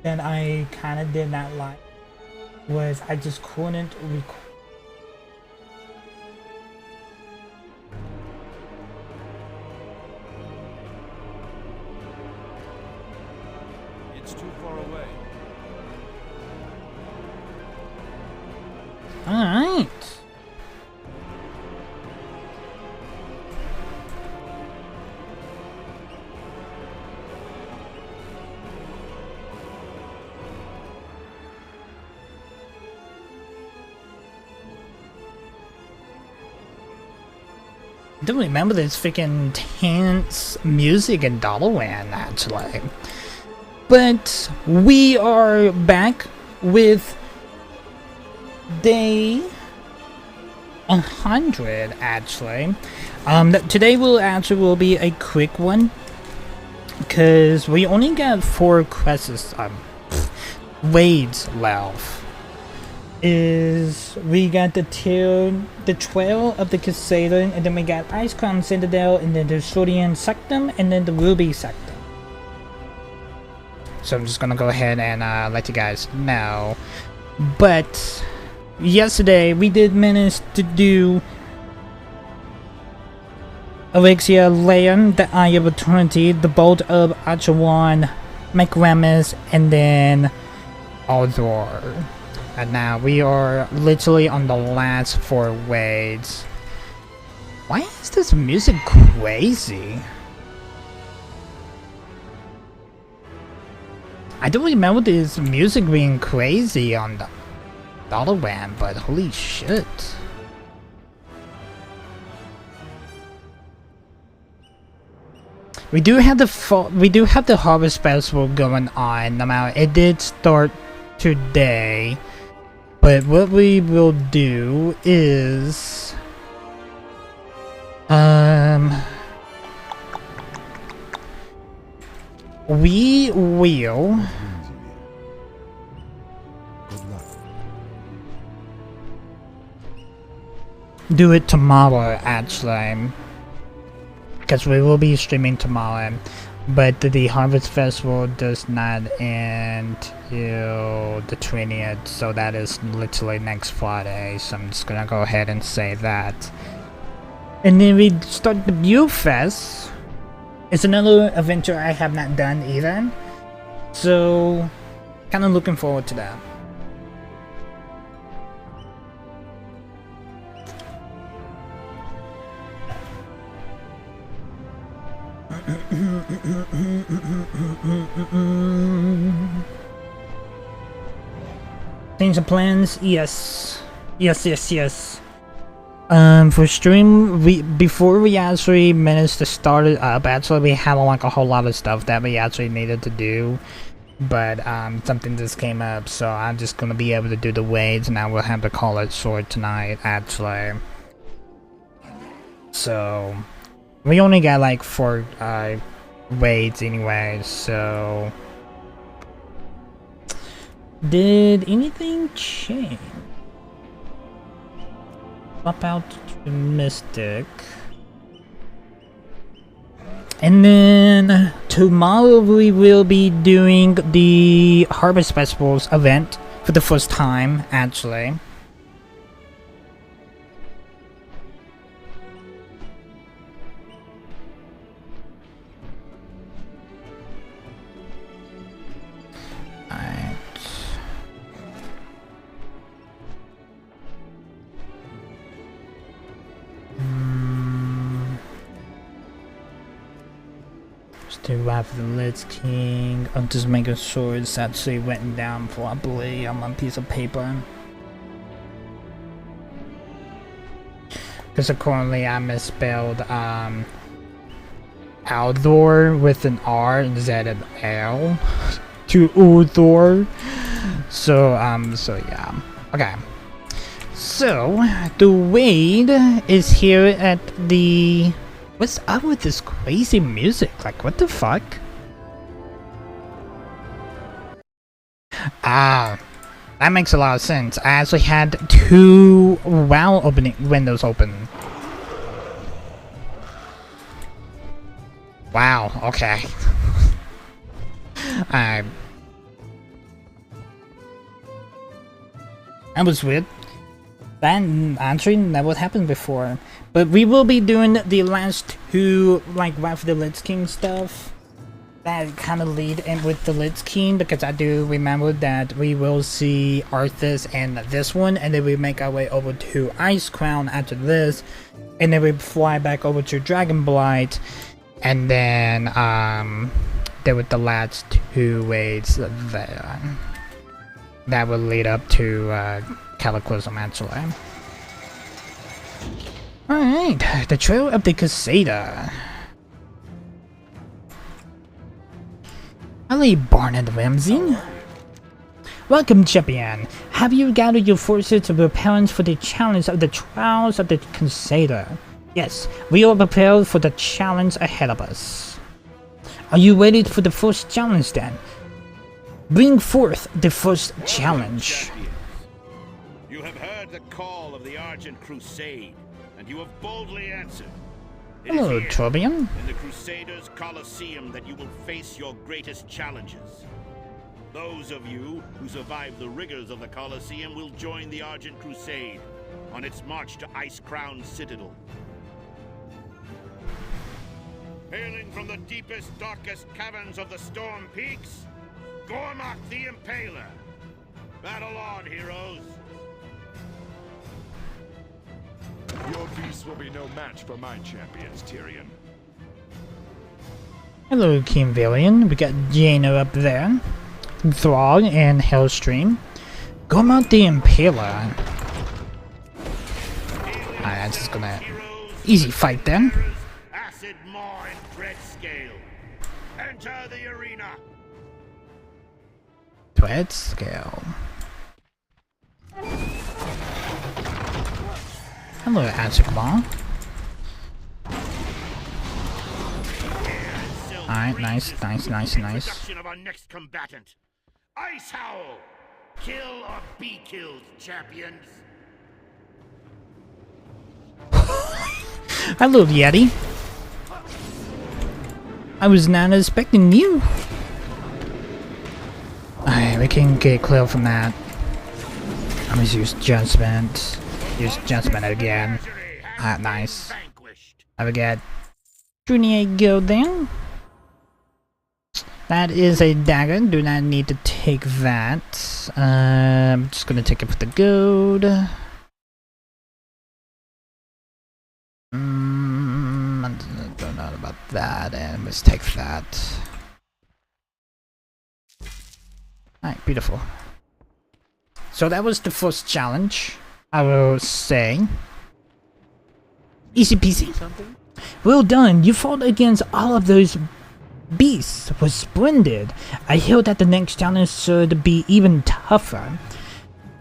that I kind of did not like was I just couldn't record. It's too far away. Alright. I don't remember this freaking tense music in Dollarland actually. But we are back with day 100 actually. Today will be a quick one because we only got 4 quests raids left. We got the Trail of the Crusader, and then we got Icecrown, Citadel, and then the Obsidian Sanctum, and then the Ruby Sanctum. So I'm just gonna go ahead and let you guys know. But yesterday we did manage to do Elixir Land, the Eye of Eternity, the Bolt of Achawan, Macramus, and then Aldor. And now we are literally on the last 4 raids. Why is this music crazy? I don't remember this music being crazy on the Dollarland, but holy shit. We do have the Harvest Festival going on. Now it did start today. But what we will do is we will do it tomorrow actually, because we will be streaming tomorrow. But the Harvest Festival does not end till the 20th, so that is literally next Friday, so I'm just gonna go ahead and say that. And then we start the View Fest. It's another adventure I have not done either, so kinda looking forward to that. Change the plans? Yes. Yes. For stream, before we actually managed to start it up, actually we had like a whole lot of stuff that we actually needed to do. But something just came up, so I'm just gonna be able to do the raids, and I will have to call it short tonight actually. So we only got like 4 raids anyway, so did anything change? Swap out to Mystic. And then tomorrow we will be doing the Harvest Festivals event for the first time actually. To Wrath of the Lich King. I'm just making sure it's actually written down properly on my piece of paper. Because currently I misspelled Aldor with an R instead of L to Uldor. So yeah. Okay. So the raid is here at the... What's up with this crazy music? Like, what the fuck? Ah, that makes a lot of sense. I actually had 2 WoW opening windows open. Wow, okay. That was weird. That actually never happened before. But we will be doing the last two, like, Wrath of the Lich King stuff. That kind of lead in with the Lich King, because I do remember that we will see Arthas and this one, and then we make our way over to Icecrown after this, and then we fly back over to Dragonblight, and then there were the last two ways there. That will lead up to Cataclysm actually. Alright, the Trail of the Crusader. Hello, Barnard Ramsey. Welcome, champion. Have you gathered your forces to prepare for the challenge of the Trials of the Crusader? Yes, we are prepared for the challenge ahead of us. Are you ready for the first challenge then? Bring forth the first challenge. You have heard the call of the Argent Crusade, and you have boldly answered. Hello, Torbjorn. In the Crusaders' Colosseum that you will face your greatest challenges. Those of you who survive the rigors of the Colosseum will join the Argent Crusade on its march to Icecrown Citadel. Hailing from the deepest, darkest caverns of the Storm Peaks, Gormak the Impaler. Battle on, heroes! Your beasts will be no match for my champions, Tyrion. Hello, King Villian. We got Jaina up there. Thrall and Hellstream. Gormak the Impaler. Alright, that's just gonna... Easy fight then. Acid Maw and Dread Scale. Enter the arena. Dread Scale. Hello, Icecrown. Alright, nice. Introduction of our next combatant, Ice Howl. Kill or be killed, champions. Hello, Yeti. I was not expecting you. Alright, we can get clear from that. I'm gonna use Judgment. Use Judgment again. Ah, nice. I will get Junior Guild then. That is a dagger. Do not need to take that. I'm just gonna take it for the gold. I don't know about that, and let's take that. Alright, beautiful. So that was the first challenge, I will say. Easy peasy. Well done, you fought against all of those beasts. Was splendid. I hear that the next challenge should be even tougher.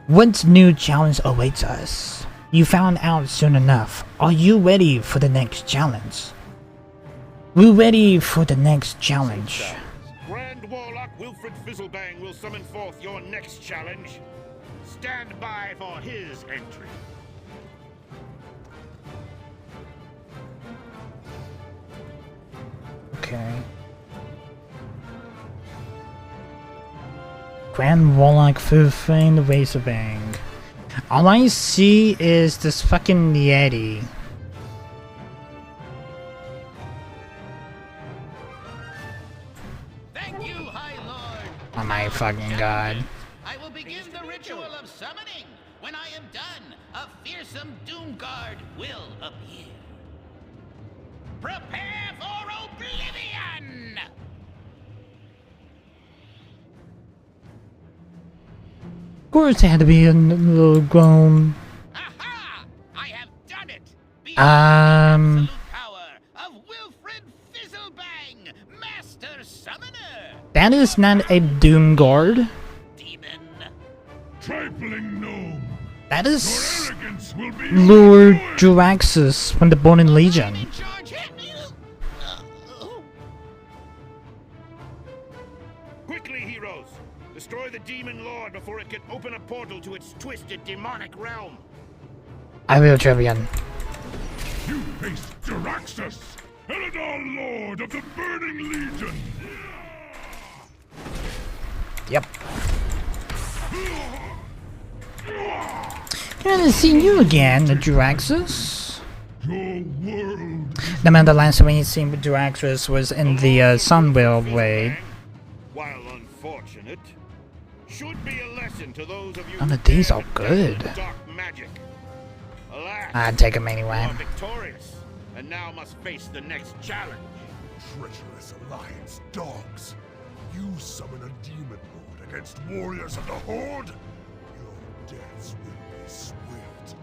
What new challenge awaits us? You found out soon enough. Are you ready for the next challenge? We're ready for the next challenge. Grand Warlock Wilfred Fizzlebang will summon forth your next challenge. Stand by for his entry. Okay. Grand Warlock Fizzlebang Razorfang. All I see is this fucking Yeti. Thank you, High Lord. Oh my fucking god. I will begin the ritual of summoning. When I am done, a fearsome doom guard will appear. Prepare for oblivion! Of course it had to be a little grown. Aha! I have done it! The Um, absolute power of Wilfred Fizzlebang, Master Summoner! That is not a Doom Guard. Demon! Trifling gnome, That is arrogance will be Lord Juraxus from the Born Legion. In charge, hit me! Quickly, heroes! Destroy the Demon Lord before it can open a portal to its twisted demonic realm. I will, Trevian. You face Jaraxxus, Eladar Lord of the Burning Legion. Yep. Good to see you again, Draxus. Your world The the last time we seen Draxus was in the Sunwheel raid. While unfortunate, should be a lesson to those of you None who of these dare are to good. dabble in dark magic. Alas, I'd take him you anyway. are victorious, and now must face the next challenge. treacherous alliance dogs. You summon a demon lord against warriors of the Horde? Your deaths will be swift.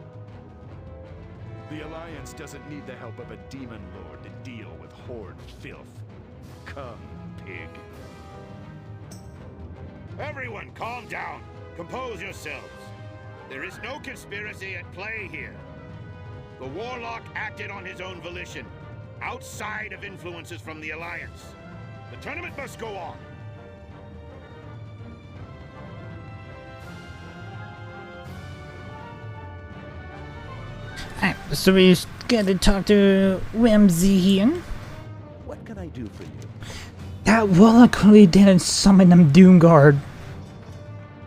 The Alliance doesn't need the help of a demon lord to deal with Horde filth. Come, pig. Everyone, calm down. Compose yourselves. There is no conspiracy at play here. The Warlock acted on his own volition, outside of influences from the Alliance. The tournament must go on. Alright, so we gotta talk to Ramsey here. What can I do for you? That Warlock clearly didn't summon them Doomguard.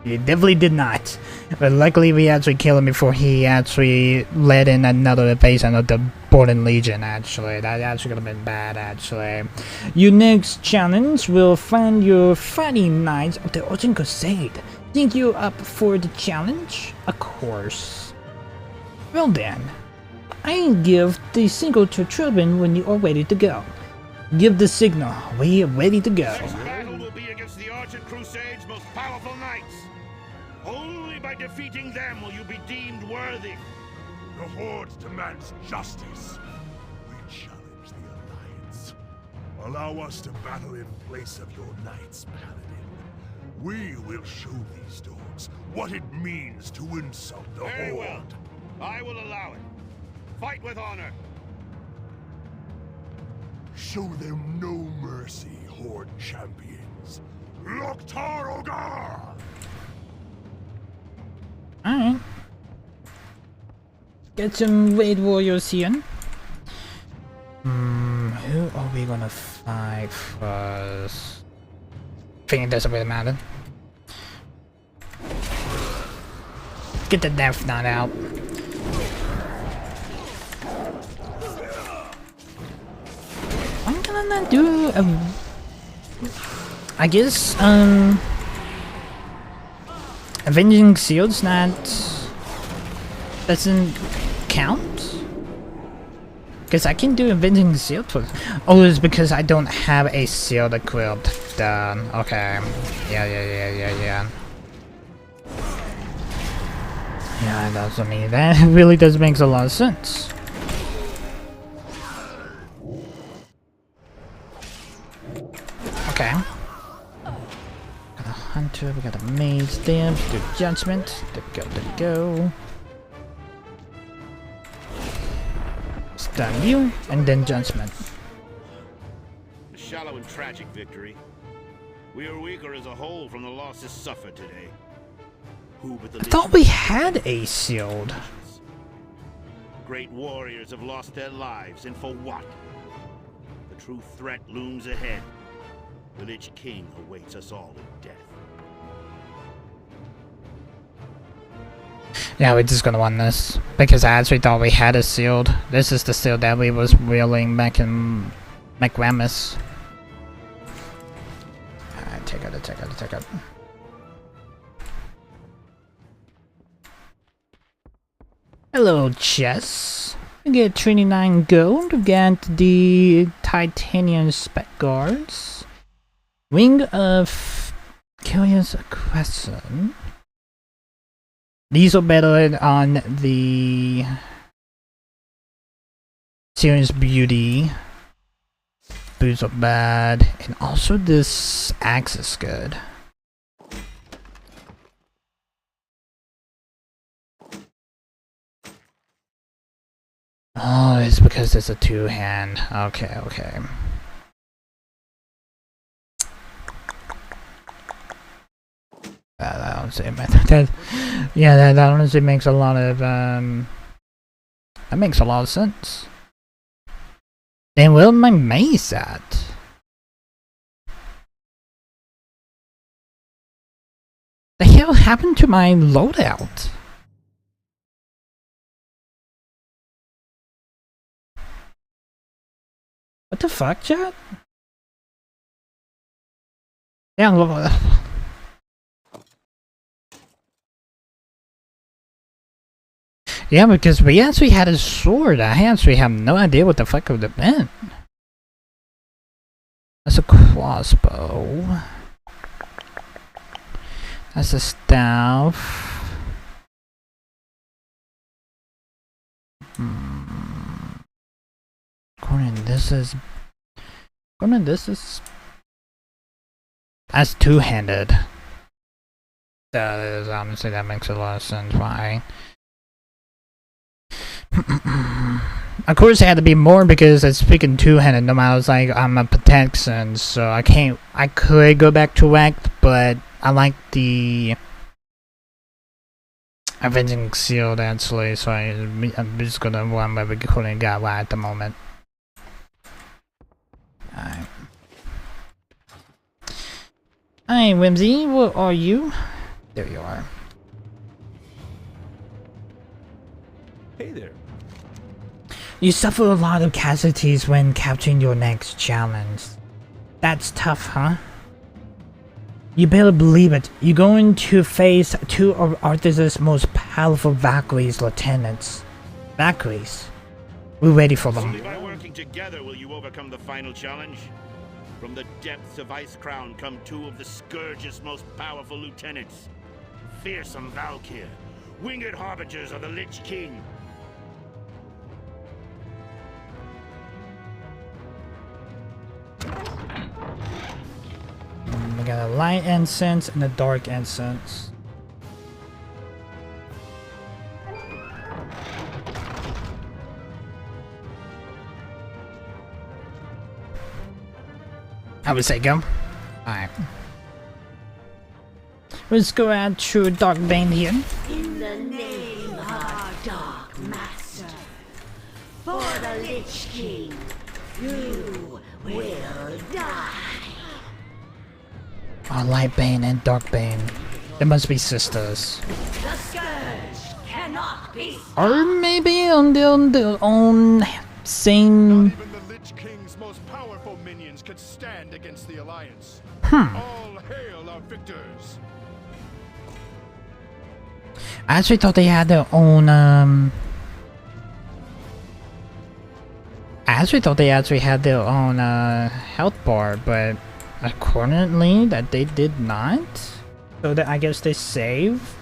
He definitely did not. But luckily we actually killed him before he actually led in another invasion of the Borden Legion, actually. That actually could have been bad, actually. Your next challenge will find your fighting knights of the Argent Crusade. Think you're up for the challenge? Of course. Well then, I'll give the signal to Trubin when you are ready to go. Give the signal. We are ready to go. Next battle will be against the Argent Crusade's most powerful knights. Only by defeating them will you be deemed worthy. The Horde demands justice. We challenge the Alliance. Allow us to battle in place of your Knights, Paladin. We will show these dogs what it means to insult the Very Horde. well. I will allow it. Fight with honor. Show them no mercy, Horde champions. Loktar Ogar! Alright. Get some raid warriors here. Who are we gonna fight first? I think it doesn't really matter. Get the Death Knot out. Why can I not do I guess, Avenging Shield's not... doesn't count? Because I can do Avenging Shield for... Oh, it's because I don't have a shield equipped. Done. Okay. Yeah. Yeah, that's I mean, that really does make a lot of sense. Okay. Got a hunter, we got a mage there, do judgment, there we go. Stun you, and then judgment. A shallow and tragic victory. We are weaker as a whole from the losses suffered today. Who but the I thought we had a shield. Great warriors have lost their lives, and for what? The true threat looms ahead. The Lich King awaits us all in death. Yeah, we're just gonna win this. Because I actually thought we had a shield. This is the shield that we was wielding back in McRamus. Alright, take out. Hello, chess. We get 29 gold. We got the titanium spec guards. Wing of Curious Question. These are better on the Serious Beauty. Boots are bad. And also this axe is good. Oh, it's because it's a two-hand. Okay. That honestly, that honestly makes a lot of that makes a lot of sense. Then where my mace at? The hell happened to my loadout? What the fuck, chat? Yeah, yeah, because we actually had a sword. I actually have no idea what the fuck it would have been. That's a crossbow. That's a staff. According this is. That's two-handed. That is honestly, that makes a lot of sense. Why? Of course, it had to be more because it's freaking two-handed. No matter, it's like I'm a protection, so I can't. I could go back to Wrecked, but I like the Avenging Shield actually, so I'm just gonna run where we couldn't get right at the moment. Alright. Hi, Whimsy, where are you? There you are. Hey there. You suffer a lot of casualties when capturing your next challenge. That's tough, huh? You better believe it. You're going to face two of Arthur's most powerful Valkyries lieutenants. Valkyries. We're ready for them. Only by working together will you overcome the final challenge. From the depths of Icecrown come two of the Scourge's most powerful lieutenants. Fearsome Valkyr, winged harbingers of the Lich King. We got a light incense and a dark incense. I would say go. Alright. Let's go out to Dark Bane here. In the name of our Dark Master, for the Lich King, you will die. Oh, Light Bane and Dark Bane. They must be sisters. The Scourge cannot be Or maybe on their own same... Not even the Lich King's most powerful minions could stand against the Alliance. All hail our victors. I actually thought they had their own, I actually thought they actually had their own, health bar, but accordingly that they did not. So that I guess they save.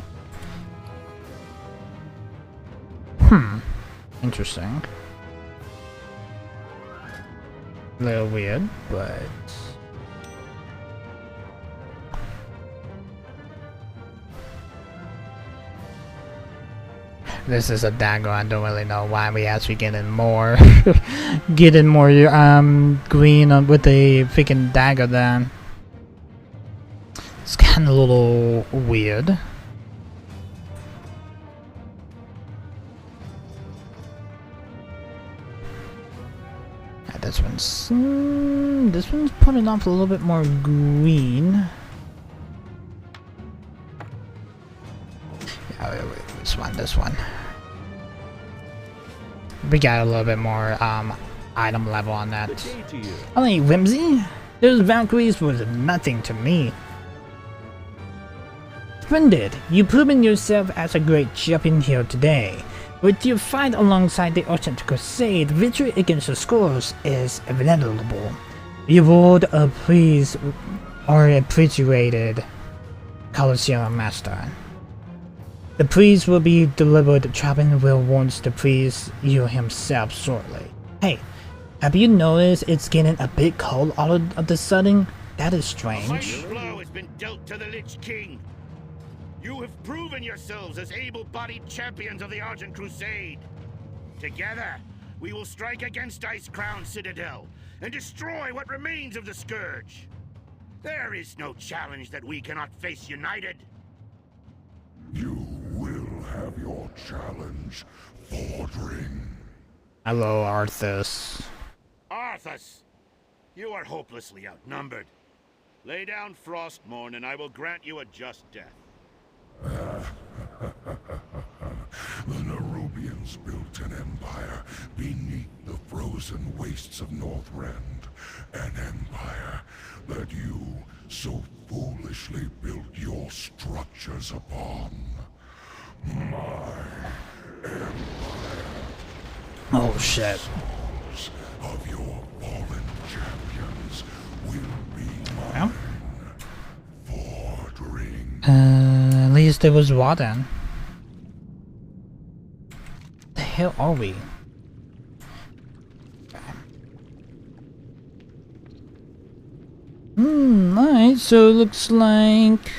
Interesting. A little weird, but... This is a dagger. I don't really know why we actually getting more getting more green on with the freaking dagger then. It's kinda a little weird. Yeah, this one's putting off a little bit more green. Yeah, wait, this one. We got a little bit more item level on that. Only Whimsy? Those Valkyries was nothing to me. Splendid! You've proven yourself as a great champion here today. With your fight alongside the Ancient Crusade, victory against the Scourge is inevitable. Your reward are appreciated, Colosseum Master. The priest will be delivered. Trapping will warn the priest you himself shortly. Hey, have you noticed it's getting a bit cold all of the sudden? That is strange. A mighty blow has been dealt to the Lich King. You have proven yourselves as able-bodied champions of the Argent Crusade. Together, we will strike against Icecrown Citadel and destroy what remains of the Scourge. There is no challenge that we cannot face united. You will have your challenge, Fordring. Hello, Arthas. Arthas, you are hopelessly outnumbered. Lay down Frostmourne and I will grant you a just death. The Nerubian Humans built an empire beneath the frozen wastes of Northrend. An empire that you so foolishly built your structures upon. My empire. Oh shit. Souls of your fallen champions will be mine. Well. Fordring. At least there was water. The hell are we? Alright, so it looks like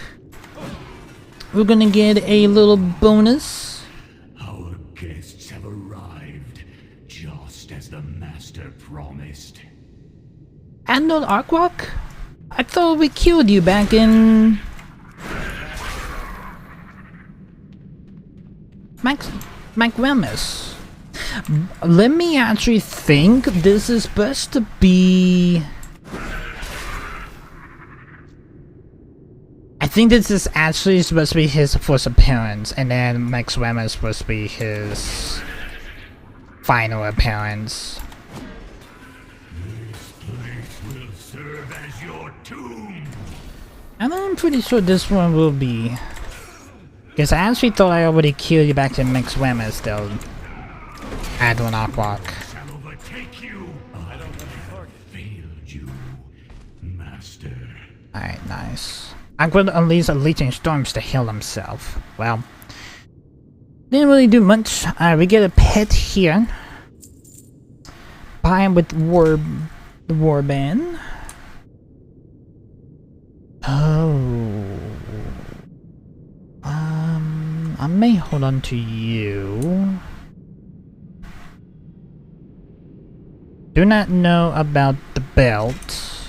we're gonna get a little bonus. Our guests have arrived, just as the Master promised. Admiral Arkrock? I thought we killed you back in... Macramus. Let me actually think. This is supposed to be... I think this is actually supposed to be his first appearance, and then Max Rama is supposed to be his final appearance. This place will serve as your tomb. And I'm pretty sure this one will be. Because I actually thought I already killed you back to Max Rama still. Admiral Arkrock. Shall overtake you. I don't have failed you, Master. Alright, nice. I'm going to unleash a Legion Storms to heal himself. Well, didn't really do much. We get a pet here. Buy him with the Warband. Oh. I may hold on to you. Do not know about the belt.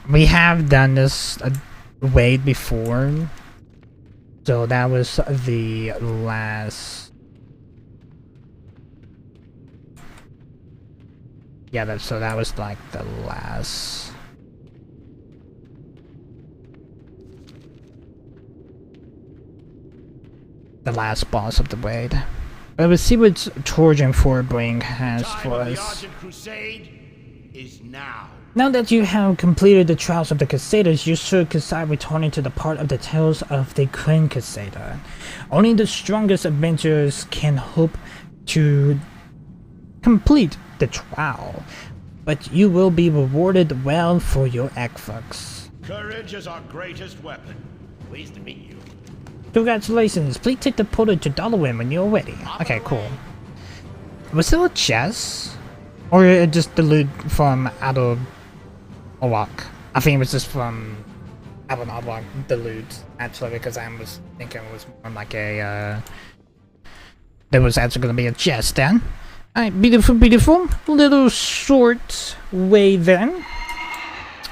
We have done this way before, so that was the last. Yeah, so that was like the last. The last boss of the raid. But we'll see what Trojan 4 has for us. The Argent Crusade is now. Now that you have completed the trials of the Crusaders, you should consider returning to the part of the tales of the Grand Crusader. Only the strongest adventurers can hope to complete the trial, but you will be rewarded well for your efforts. Courage is our greatest weapon. Pleased to meet you. Congratulations, please take the portal to Dollarwin when you're ready. Okay, cool. Was there a chest? Or just the loot from Adol Orok? I think it was just from Adol Orok, the loot, actually, because I was thinking it was more like a, there was actually going to be a chest then. Alright, beautiful, beautiful. Little short way then.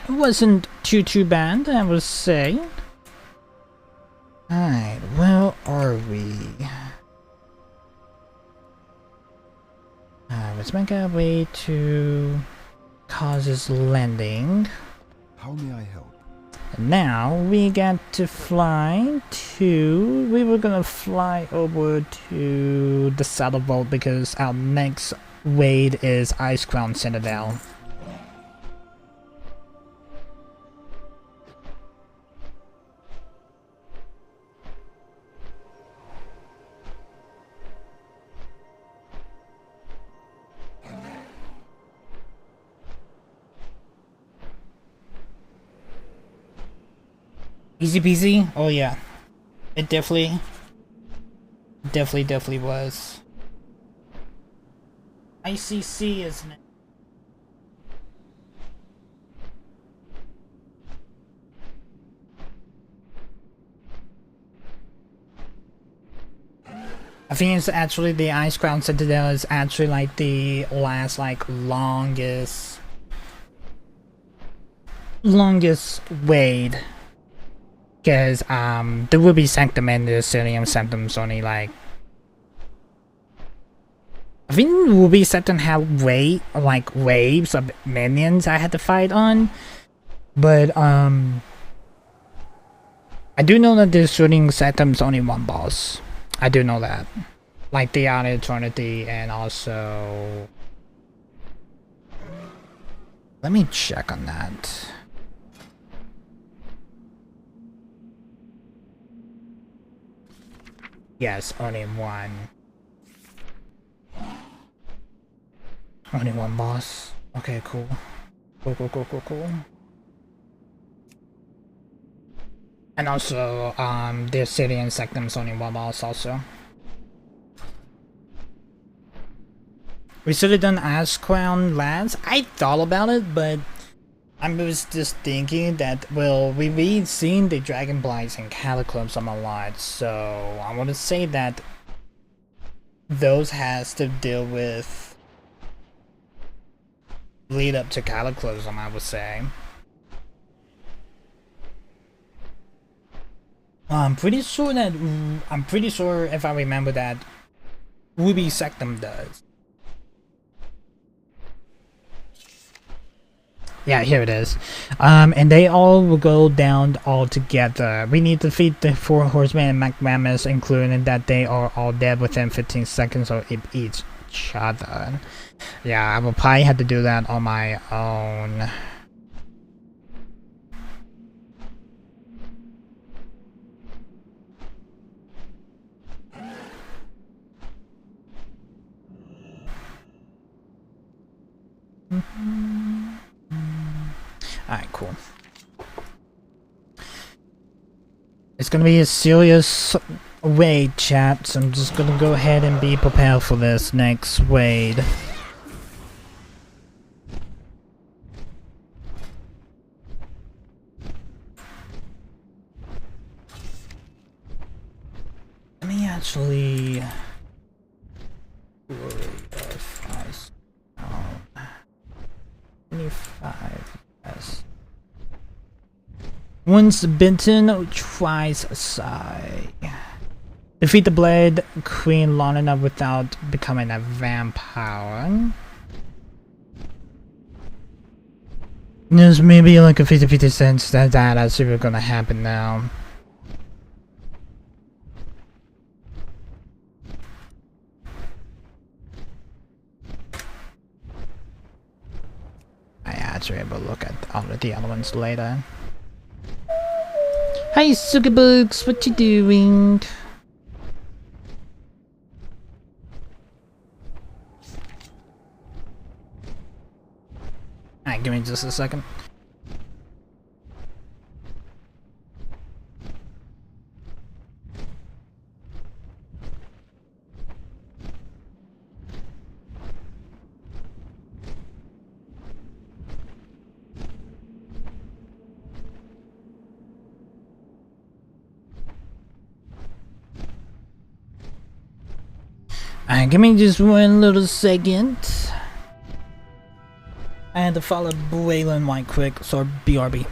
It wasn't too bad, I would say. Alright, where are we? Let's make our way to Cause's Landing. How may I help? And now we got to fly to... We were gonna fly over to the Saddle Vault because our next raid is Icecrown Citadel. Easy peasy? Oh yeah. It definitely was. ICC isn't it? I think it's actually the Icecrown Citadel is actually like the last longest raid. Because there will be Sanctum and the Obsidian Sanctum's only I think Ruby Sanctum had waves of minions I had to fight on. But I do know that this shooting Sanctum's only one boss. I do know that. Like the Outer Eternity and also... Let me check on that. Yes, only one. Only one boss. Okay, cool. Cool. And also, the Obsidian Sanctum's only one boss also. We should have done Icecrown last. I thought about it, but I was just thinking that, well, we've seen the Dragon Blights and Cataclysm a lot, so I want to say that those has to deal with lead up to Cataclysm, I would say. I'm pretty sure if I remember that Ruby Sanctum does. Yeah, here it is. And they all will go down all together. We need to defeat the 4 horsemen and Mac-Mammoths, including that they are all dead within 15 seconds of each other. Yeah, I will probably have to do that on my own. Alright, cool. It's gonna be a serious raid, chat, so I'm just gonna go ahead and be prepared for this next raid. Let me actually... 25, yes. Once bitten, twice sigh. Defeat the Blade Queen long enough without becoming a vampire. There's maybe like a 50-50 sense that that's even gonna happen now. I actually able to look at all of the other ones later. Hey Sugabugs, what you doing? Alright, give me just a second. Alright, give me just one little second. I had to follow Braylon right quick, so BRB.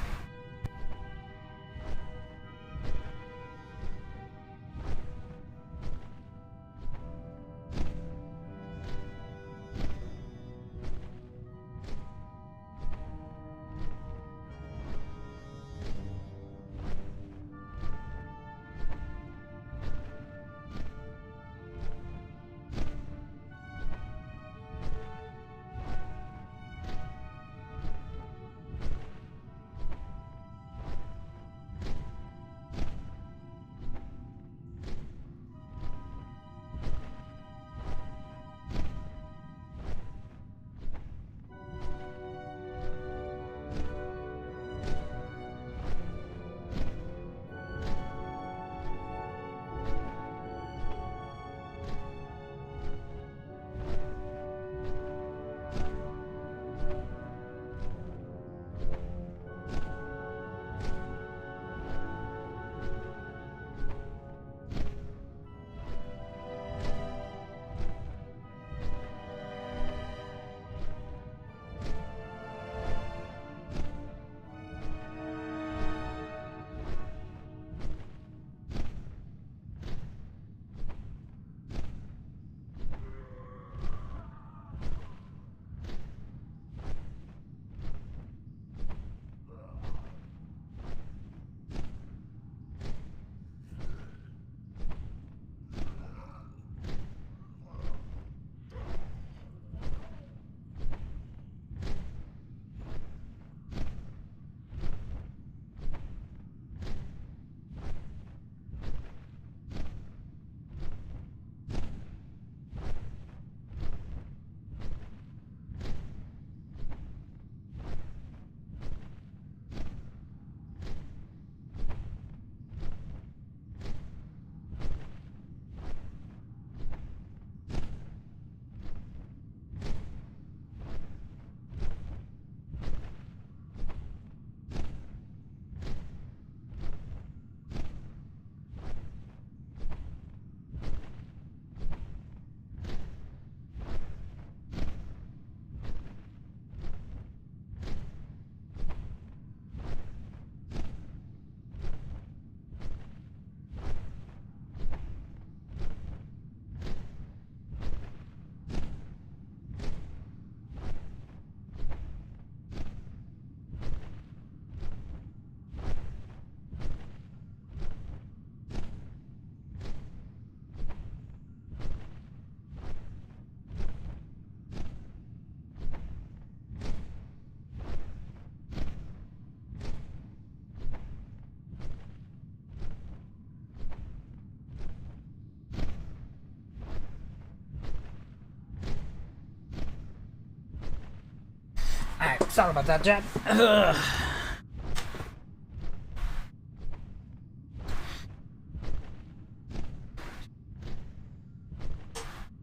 Alright, sorry about that, Jet. Ugh.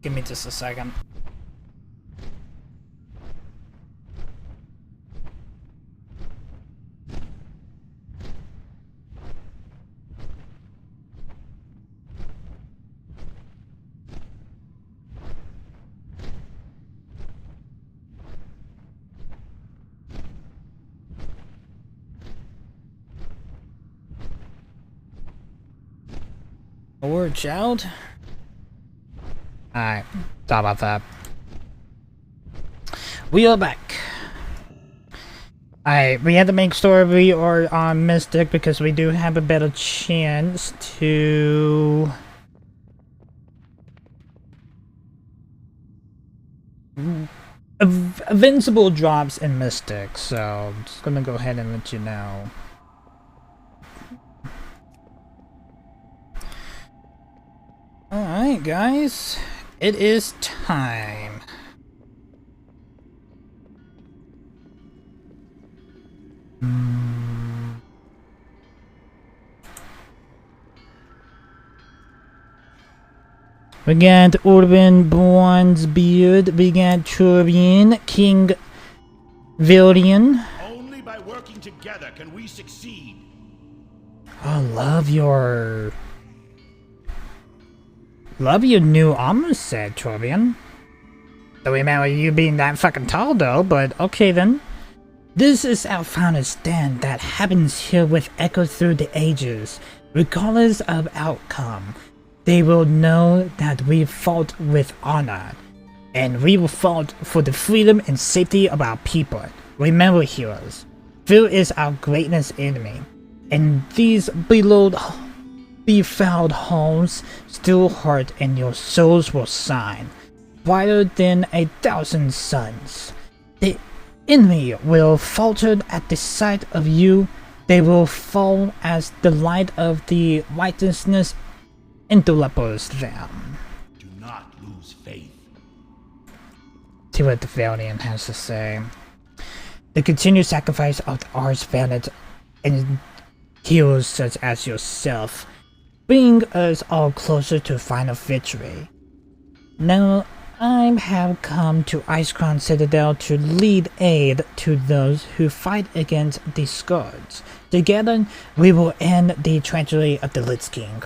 Give me just a second. Or child. Alright, sorry about that. We are back. Alright, we had to make sure we are on Mystic because we do have a better chance to invincible drops in Mystic, so I'm just gonna go ahead and let you know. Alright guys, it is time. We got Urban Bronzebeard, we got Turian, King Villian. Only by working together can we succeed. I love your new armor set, Turian. Don't remember you being that fucking tall though, but okay then. This is our final stand that happens here with echo through the ages. Regardless of outcome, they will know that we fought with honor, and we will fight for the freedom and safety of our people. Remember, heroes, fear is our greatest enemy, and these befouled homes still hurt, and your souls will shine brighter than 1,000 suns. The enemy will falter at the sight of you. They will fall as the light of the righteousness envelops them. Do not lose faith. See what the Valiant has to say. The continued sacrifice of the Archvaliant and heroes such as yourself bring us all closer to final victory. Now I have come to Icecrown Citadel to lead aid to those who fight against the Scourge. Together, we will end the tragedy of the Lich King.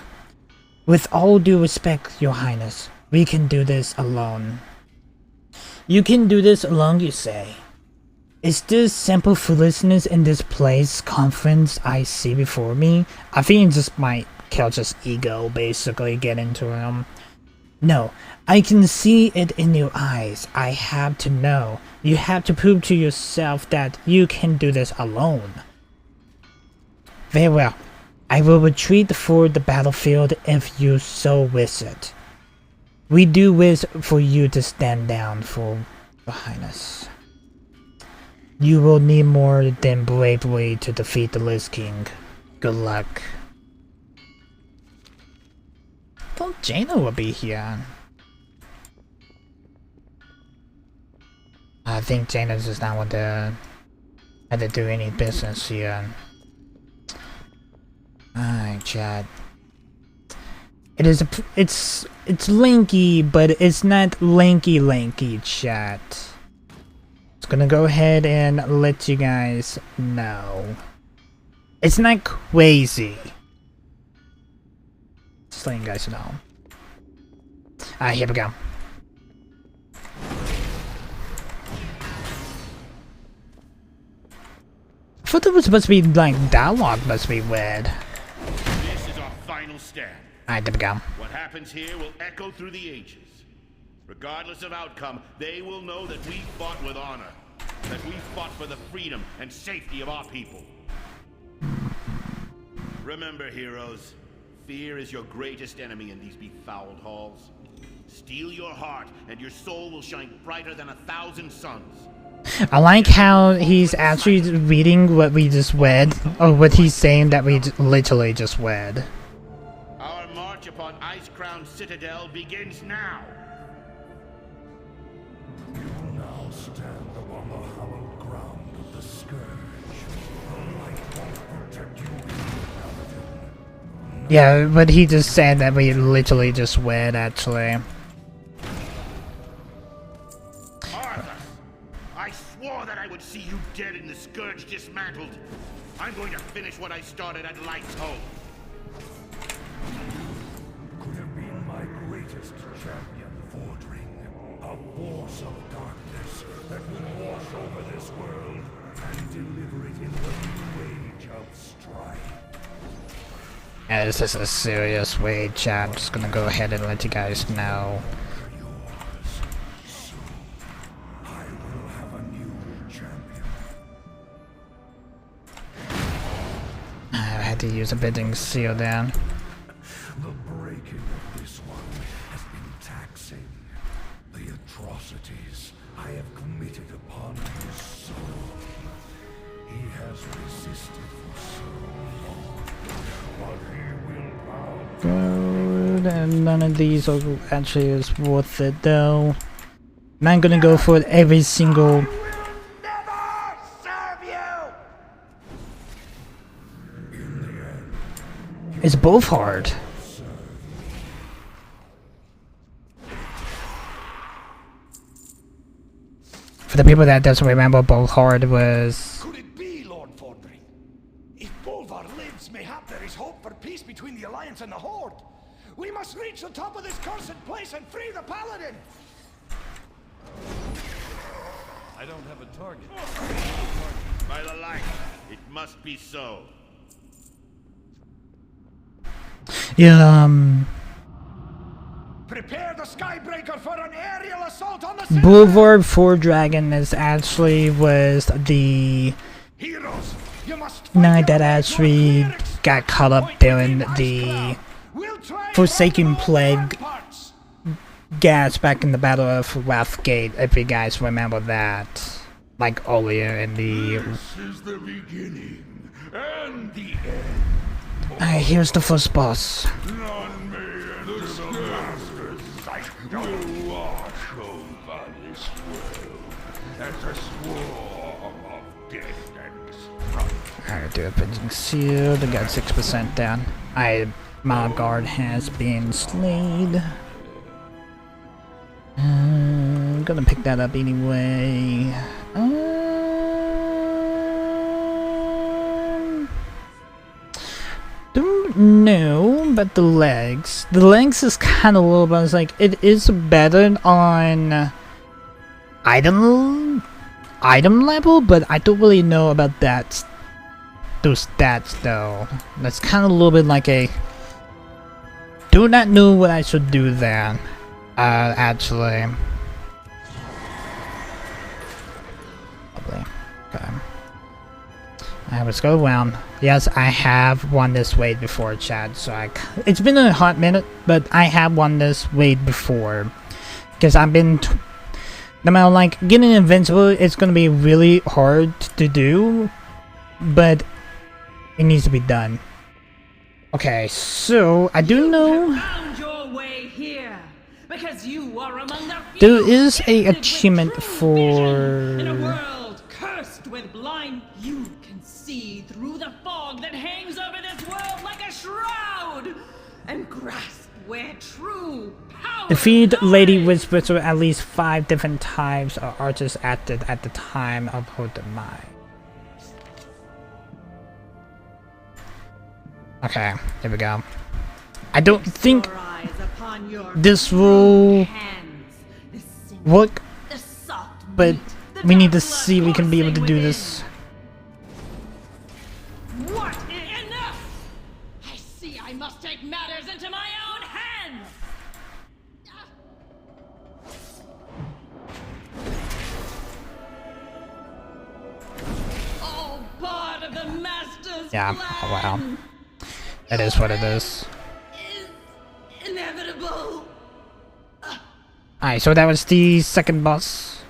With all due respect, Your Highness, we can do this alone. You can do this alone, you say? Is this simple foolishness in this place conference I see before me? I think it's just my Kelch's ego basically get into him. No, I can see it in your eyes. I have to know. You have to prove to yourself that you can do this alone. Very well. I will retreat for the battlefield if you so wish it. We do wish for you to stand down, for Your Highness. You will need more than bravery to defeat the Lich King. Good luck. I thought Jaina would be here. I think Jaina does not want to have to do any business here. Alright, chat. It's lanky, but it's not lanky, chat. Just gonna go ahead and let you guys know. It's not crazy. Just letting you guys know. Alright, here we go. I thought there was supposed to be like dialogue must be weird. This is our final stand. Alright, there we go. What happens here will echo through the ages. Regardless of outcome, they will know that we fought with honor. That we fought for the freedom and safety of our people. Remember, heroes, fear is your greatest enemy in these befouled halls. Steel your heart, and your soul will shine brighter than 1,000 suns. I like how he's actually reading what we just read, or what he's saying that we literally just read. Our march upon Icecrown Citadel begins now. You now stand upon the hallowed ground Yeah, but he just said that we literally just win, actually. Arthas! I swore that I would see you dead and the Scourge dismantled. I'm going to finish what I started at Light's home. Could have been my greatest champion, Fordring. A force of darkness that will wash over this world and deliver it in the new age of strife. Yeah, this is a serious way, chat. I'm just gonna go ahead and let you guys know. I will have a new champion. I had to use a bidding seal then. The breaking of this one has been taxing. The atrocities I have committed upon his soul. He has resisted for so long, but he will bow. Good, and none of these are actually is worth it though. And I'm gonna go for every single. Never serve you! It's both hard. For the people that doesn't remember, both hard was. Could it be, Lord Fordring? If Bolvar lives, mayhap there is hope for peace between the Alliance and the Horde. We must reach the top of this cursed place and free the Paladin! I don't have a target. By the light, it must be so. Yeah, Prepare the Skybreaker for an aerial assault on the Citadel! Boulevard 4 Dragon is actually was the Heroes, you must fight night your that way actually to clerics. got caught up during the We'll try Forsaken multiple Plague ramparts. gas back in the Battle of Wrathgate, if you guys remember that. Like earlier in the. This is the beginning and the end. Alright, here's the first boss. None may enter the Master's sight. Will wash over this world as a swarm of death and strife. Alright, do a pigeon seal. They got 6% down. My guard has been slayed. I'm gonna pick that up anyway. Don't know about the legs. The legs is kind of low, but it's like it is better on item level, but I don't really know about that. Those stats though. That's kind of a little bit like a. Do not know what I should do there. Actually. Probably. Okay. Let's go around. Yes, I have won this raid before, chat. So it's been a hot minute, but I have won this raid before. Because I've been. No matter like getting invincible, it's gonna be really hard to do, but it needs to be done. Okay, so I do know. Found your way here because you are among the There few is a gifted with achievement true for. vision. In a world cursed with blind, you can see through the fog that hangs over this world like a shroud and grasp where true power Defeat Lady lies. Whisperer at least 5 different times or artists acted at the time of her demise. Okay, here we go. I don't think Your eyes upon your this will hands, the sin- work, the soft but meat, the we need to dark blood see if we can be able to coursing do this. within. What? Enough! I see I must take matters into my own hands! All part of the Master's Yeah, plan oh wow. It is what it is. is inevitable. Alright, so that was the second boss.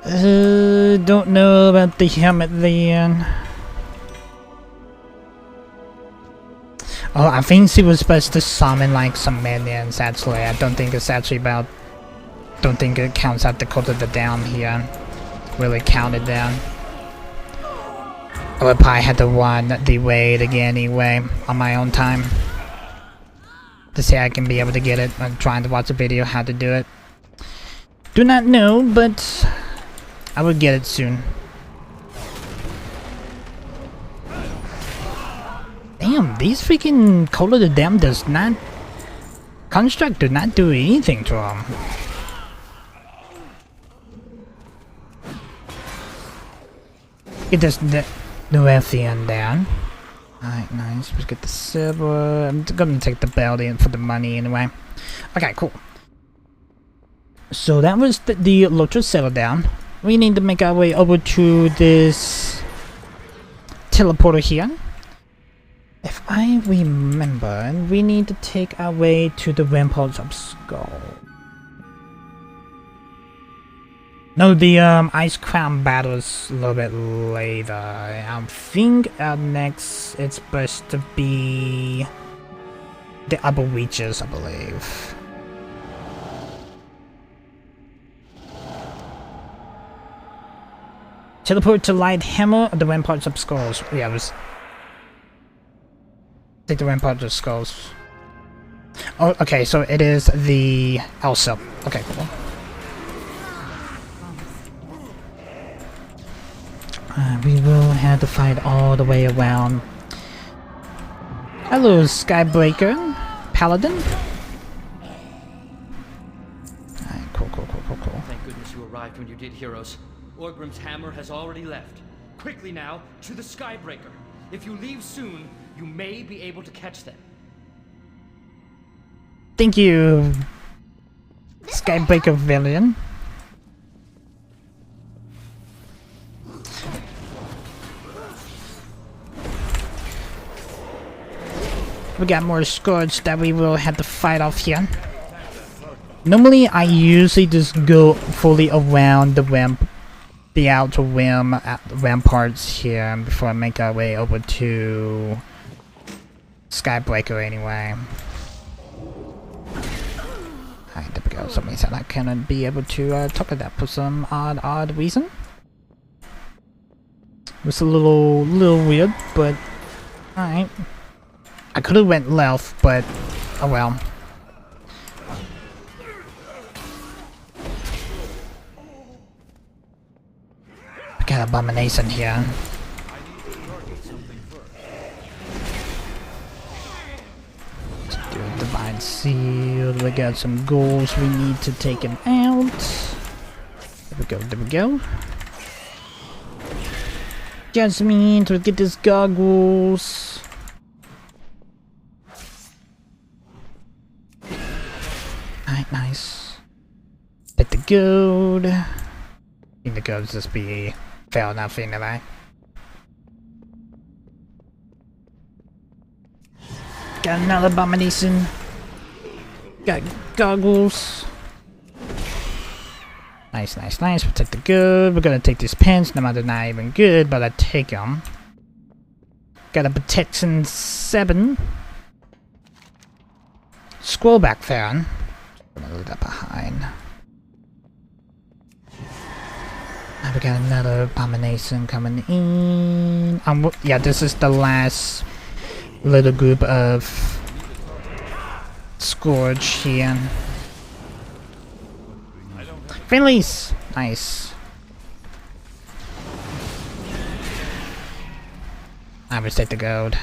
Don't know about the helmet then. Oh, I think she was supposed to summon like some minions actually. I don't think it's actually about don't think it counts out the code of the down here. Really counted down. I would probably have to run the raid again anyway on my own time to say I can be able to get it. I'm trying to watch a video how to do it. Do not know, but I will get it soon. Damn, these freaking Call of the Dam does not... Construct did not do anything to them. Get this Noethian down. Alright, nice. Let's get the silver. I'm gonna take the belt in for the money anyway. Okay, cool. So that was the Lotus Citadel. We need to make our way over to this teleporter here. If I remember, we need to take our way to the Ramparts of Skull. No, the Icecrown battle is a little bit later. I think next it's supposed to be the upper reaches, I believe. Teleport to Light Hammer of the Ramparts of Skulls. Yeah, it was... Take the Ramparts of Skulls. Oh, okay, so it is the Elsa. Okay, cool. We will have to fight all the way around. Hello, Skybreaker. Paladin. Alright, cool. Thank goodness you arrived when you did, heroes. Orgrim's hammer has already left. Quickly now, to the Skybreaker. If you leave soon, you may be able to catch them. Thank you, Skybreaker Villain. We got more Scourge that we will have to fight off here. Normally, I usually just go fully around the outer rim at the ramparts here before I make our way over to Skybreaker anyway. Alright, there we go. Somebody said I cannot be able to talk to that for some odd reason. It was a little weird, but alright. I could have went left, but oh well. I got Abomination here. Let's do a Divine Seal. We got some goals we need to take him out. There we go. Jasmine to get his goggles. Alright, nice. Hit the gold. I think the gold just be fair enough anyway. Got another Abomination. Got goggles. Nice. We'll take the good. We're gonna take these pins, no matter they're not even good, but I take them. Got a protection 7. Scroll back fan. I'm gonna leave that behind. We got another Abomination coming in. Yeah, this is the last little group of Scourge here. Finleys! Nice. I would take the gold.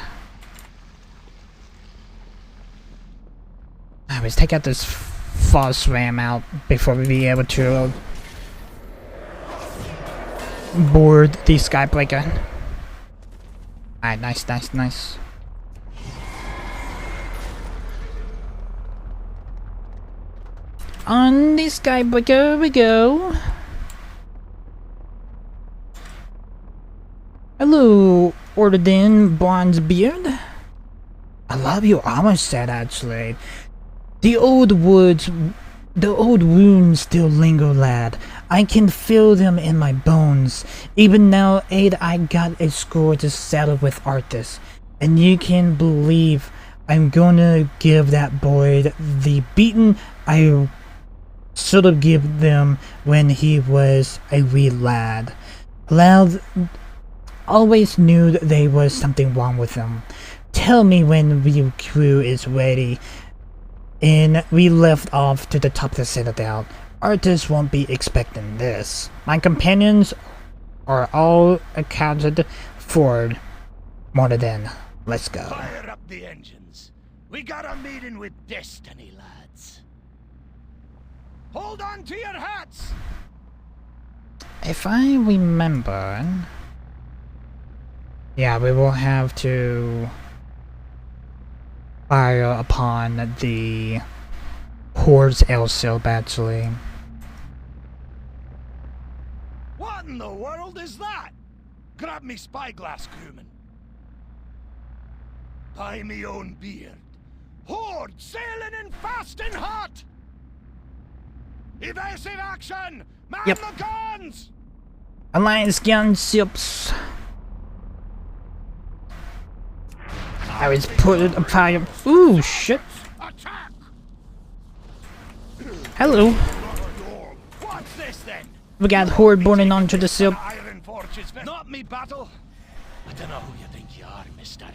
I would take out this false ram out before we be able to board the Skybreaker. Alright, nice. On the Skybreaker we go. Hello, Ordin Bronzebeard. I love your armor set, actually. The old wounds still linger, lad. I can feel them in my bones. Even now, I got a score to settle with Arthas. And you can believe I'm gonna give that boy the beating I sort of give them when he was a wee lad. Lad always knew that there was something wrong with him. Tell me when your crew is ready, and we left off to the top of the Citadel. Artists won't be expecting this. My companions are all accounted for. More than let's go. Fire up the engines. We got a meeting with destiny, lads. Hold on to your hats! If I remember... yeah, we will have to fire upon the Horde's airship, actually. What in the world is that? Grab me spyglass, crewman. Buy me own beard. Horde sailing in fast and hot! Evasive action! Man Yep. the guns! Alliance gunships. I was put a fire. Ooh, shit. Attack! Hello. What's this then? We got Horde boarding onto the ship. Iron forges, not me battle. I don't know who you think you are, mister.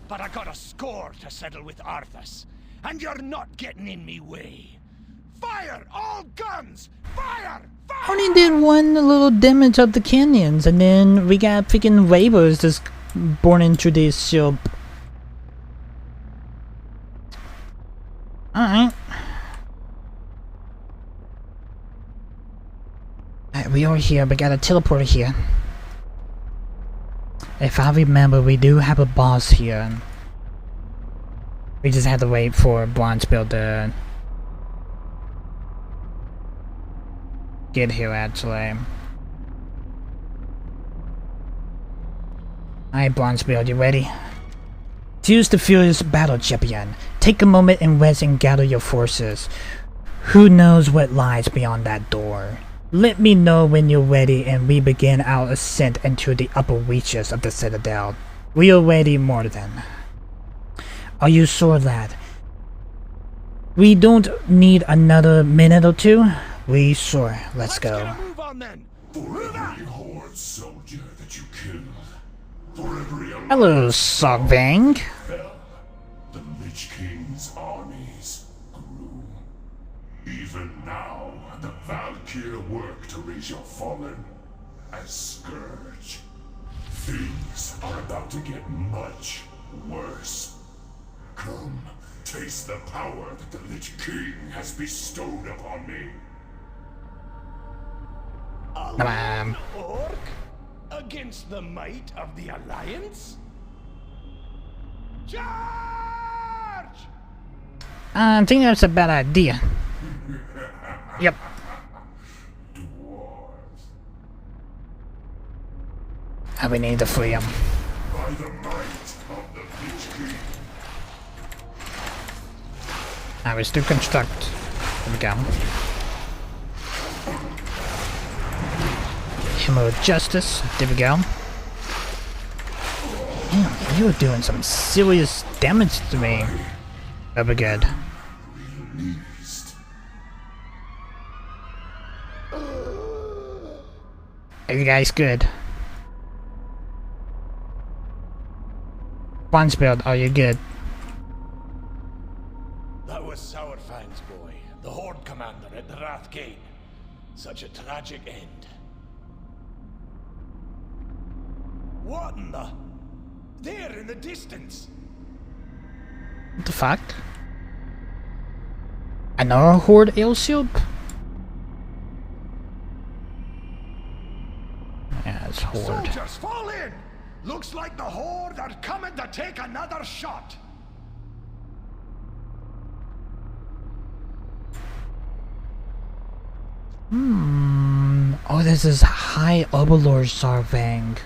But I got a score to settle with Arthas. And you're not getting in me way. Fire! All guns! Fire! Fire! Only did one little damage of the canyons, and then we got freaking waivers just born into this ship. Alright. We are here, we got a teleporter here. If I remember, we do have a boss here. We just had to wait for Bronze Build to get here, actually. Alright, Bronze Build, you ready? Choose the furious battle champion. Take a moment and rest and gather your forces. Who knows what lies beyond that door? Let me know when you're ready and we begin our ascent into the upper reaches of the Citadel. We are ready, Morton. Are you sure, lad? We don't need another minute or two? We sure. Let's go. Move on then. For every Horde soldier that you killed, for every Hello, Sogbang. fell, the Lich King's armies grew. Even now, the Valkyr work to raise your fallen as Scourge. Things are about to get much worse. Come, taste the power that the Lich King has bestowed upon me. Orc? Against the might of the Alliance? Charge! I think that's a bad idea. Yep. Dwarves, We need to free him. by the might of the Lich King. We still construct. There we go. Hammer of Justice. There we go. Damn, you were doing some serious damage to me. That'll be good. Released. Are you guys good? Bronze Build, are you good? That was Sourfang's boy, the Horde commander at the Wrath Gate. Such a tragic end. What in the... There in the distance! What the fuck? Another Horde airship? Yeah, it's Horde. Soldiers, fall in! Looks like the Horde are coming to take another shot! Oh, this is High Overlord Sarvang.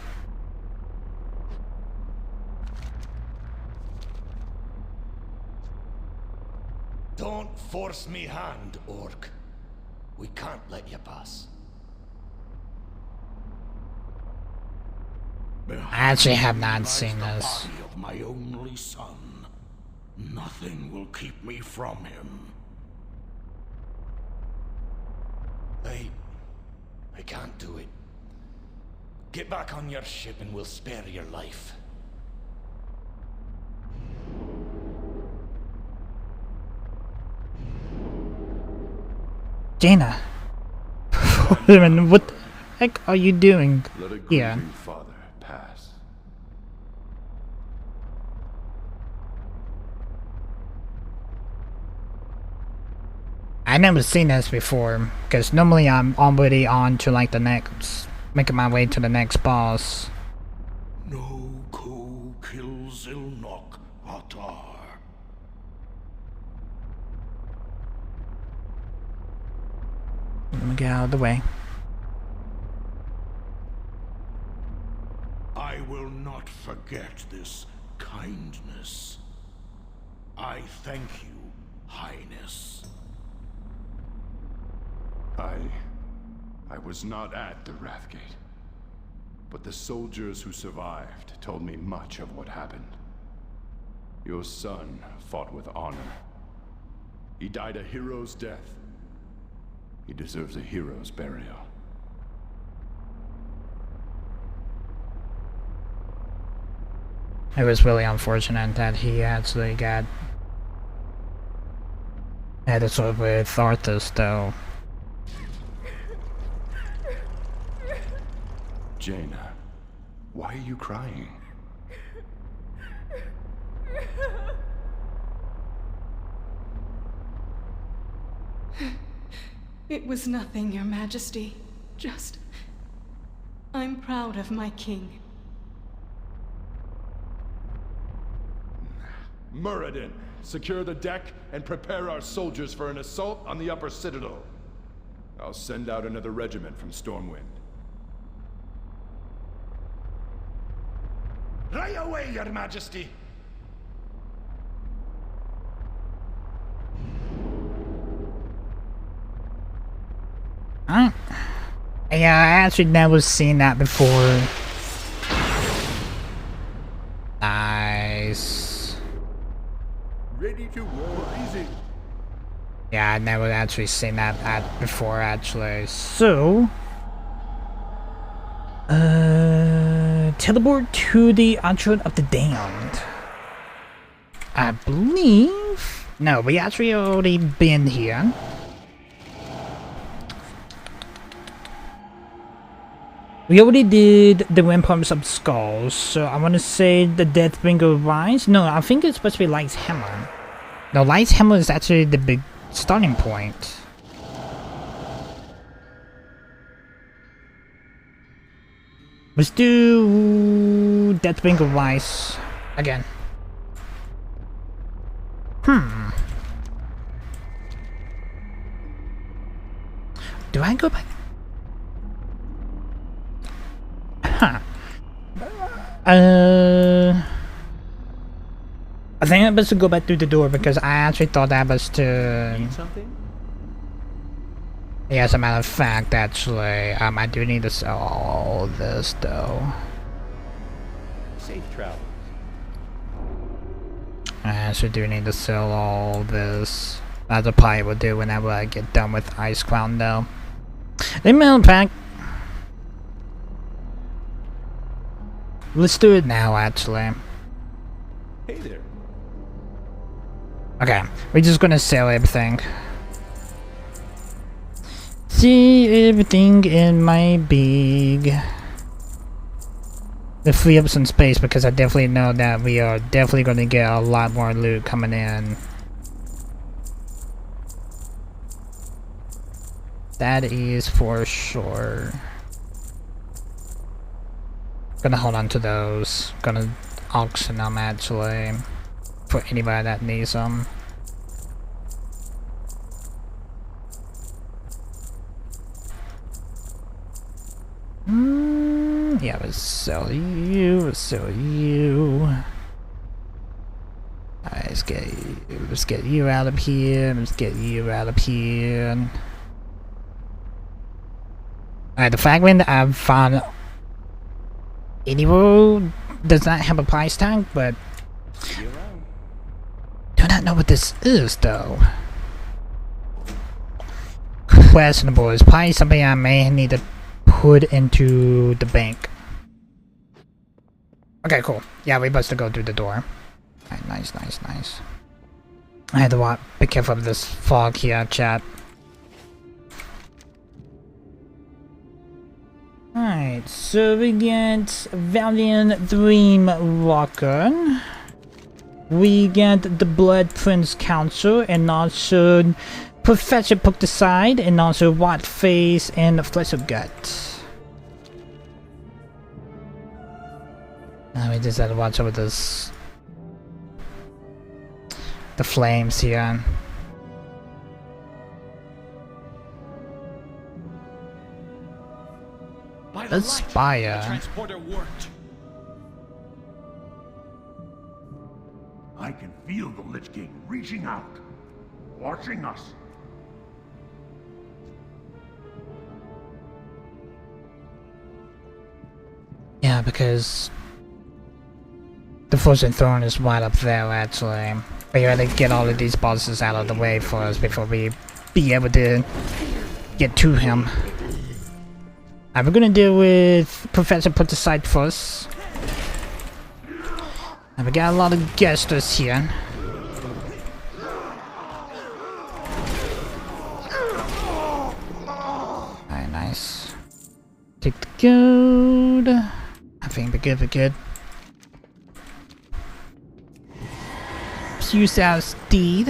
Don't force me hand, Orc. We can't let you pass. I actually have not seen this. Body of my only son. Nothing will keep me from him. I can't do it. Get back on your ship and we'll spare your life. Jaina. Wait a minute, what the heck are you doing here? Father pass. I never seen this before, because normally I'm already on to like the next, making my way to the next boss. No ko kills Ilnok Atar. Let me get out of the way. I will not forget this kindness. I thank you, Highness. I was not at the Wrathgate, but the soldiers who survived told me much of what happened. Your son fought with honor. He died a hero's death. He deserves a hero's burial. It was really unfortunate that he actually had a sword with Arthas, though. Jaina, why are you crying? It was nothing, Your Majesty. Just... I'm proud of my king. Muradin, secure the deck and prepare our soldiers for an assault on the upper citadel. I'll send out another regiment from Stormwind. Right away, Your Majesty! Yeah, I actually never seen that before. Nice. Ready to war, easy. Yeah, I never actually seen that before, actually. So, teleport to the Orchard of the Damned. I believe. No, we actually already been here. We already did the Ramparts of Skulls, so I want to say the Deathbringer Rise. No, I think it's supposed to be Light's Hammer. No, Light's Hammer is actually the big starting point. Let's do Deathbringer Rise again. Do I go back? Huh. I think I'm supposed to go back through the door because I actually thought that was to... Need something? Yeah, as a matter of fact, actually, I do need to sell all this, though. Safe travels. I actually do need to sell all this. That's a probably will do whenever I get done with Icecrown, though. The mail pack. Let's do it now, actually. Hey there. Okay, we're just gonna sell everything. See everything in my bag. To free up some space because I definitely know that we are definitely gonna get a lot more loot coming in. That is for sure. Gonna hold on to those. Gonna auction them actually for anybody that needs them. Yeah, let's sell you. Let's sell you. Alright, let's get you out of here. Let's get you out of here. Alright, the fragment I've found. Anywhere does not have a price tag, but do not know what this is, though. Questionable. It's probably something I may need to put into the bank. Okay, cool. Yeah, we must go through the door. Alright, nice, nice, nice. I had to be careful of this fog here, chat. Alright, so we get Valiant Dreamwalker. We get the Blood Prince Council, and also Professor Poked Aside, and also Face and Flesh of Gut. Now we just have to watch over this. The flames here. The spire. The transporter worked. I can feel the Lich King reaching out, watching us. Yeah, because the Frozen Throne is right up there, actually. We gotta get all of these bosses out of the way for us before we be able to get to him. We're gonna deal with Professor Put Aside first. And we got a lot of guesters here. Alright, nice. Take the gold. I think we're good, we're good. Use our steed.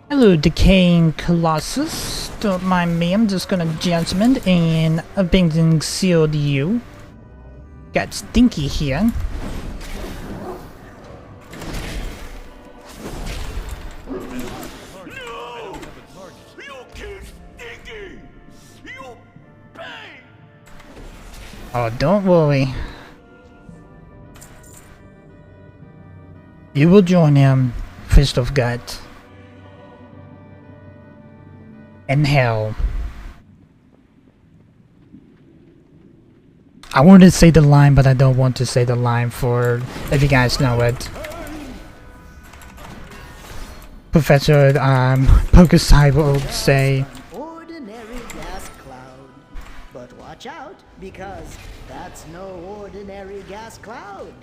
Hello, Decaying Colossus. Don't mind me, I'm just gonna judgment and abandon sealed you. Got Stinky here. No! You killed Stinky! You pay! Oh, don't worry. You will join him, Fist of Gut. In hell. I wanted to say the line, but I don't want to say the line for if you guys know it. Professor Pokesai will say, ordinary gas cloud. But watch out, because that's no ordinary gas cloud.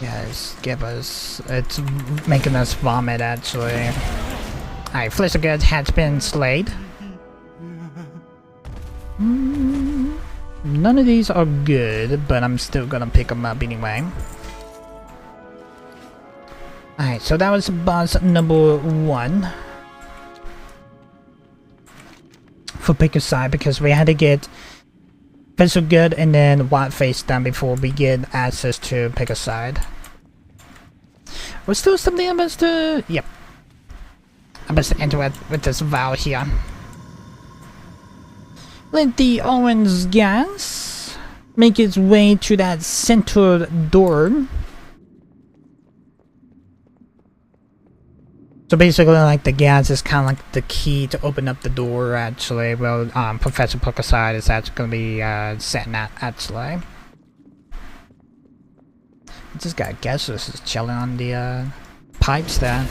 yes, give us. It's making us vomit, actually. Alright, Flesh of Gut has been slayed. None of these are good, but I'm still gonna pick them up anyway. Alright, so that was boss number 1. For Pick a Side, because we had to get Fist of Gut and then White Face done before we get access to Pick a Side. Was still something I must yep. I must enter it with this vow here. Let the orange gas make its way to that center door. So basically, like, the gas is kind of like the key to open up the door, actually. Well, Professor Pokeside is actually going to be setting that, actually. This guy guesses is chilling on the pipes there.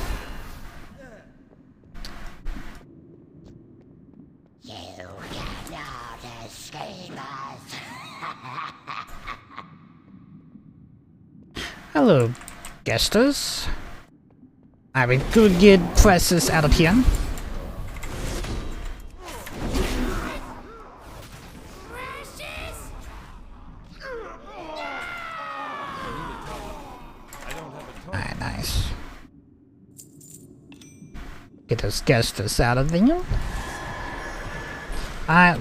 Hello, guesters. I will go get Precious out of here. Alright, nice. Get those guesters out of there. Alright,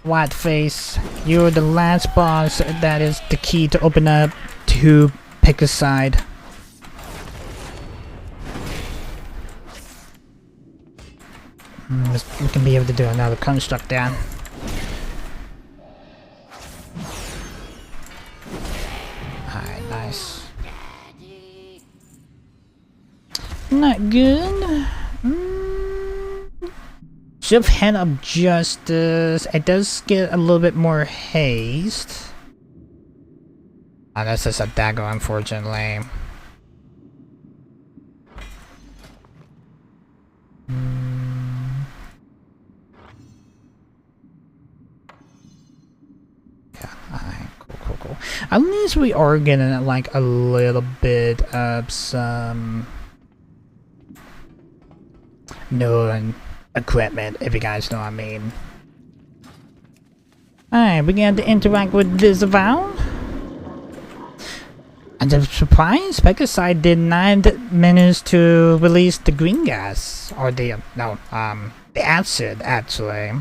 White Face, you're the last boss that is the key to open up to Pick a Side. We can be able to do another construct there. Alright, nice. Not good. Shift Head of Justice. It does get a little bit more haste. Oh, that's just a dagger, unfortunately. At least we are getting like a little bit of some new equipment, if you guys know what I mean. Alright, we get to interact with Disavow. And the surprise, Pegasi did not manage to release the green gas. Or the acid, actually.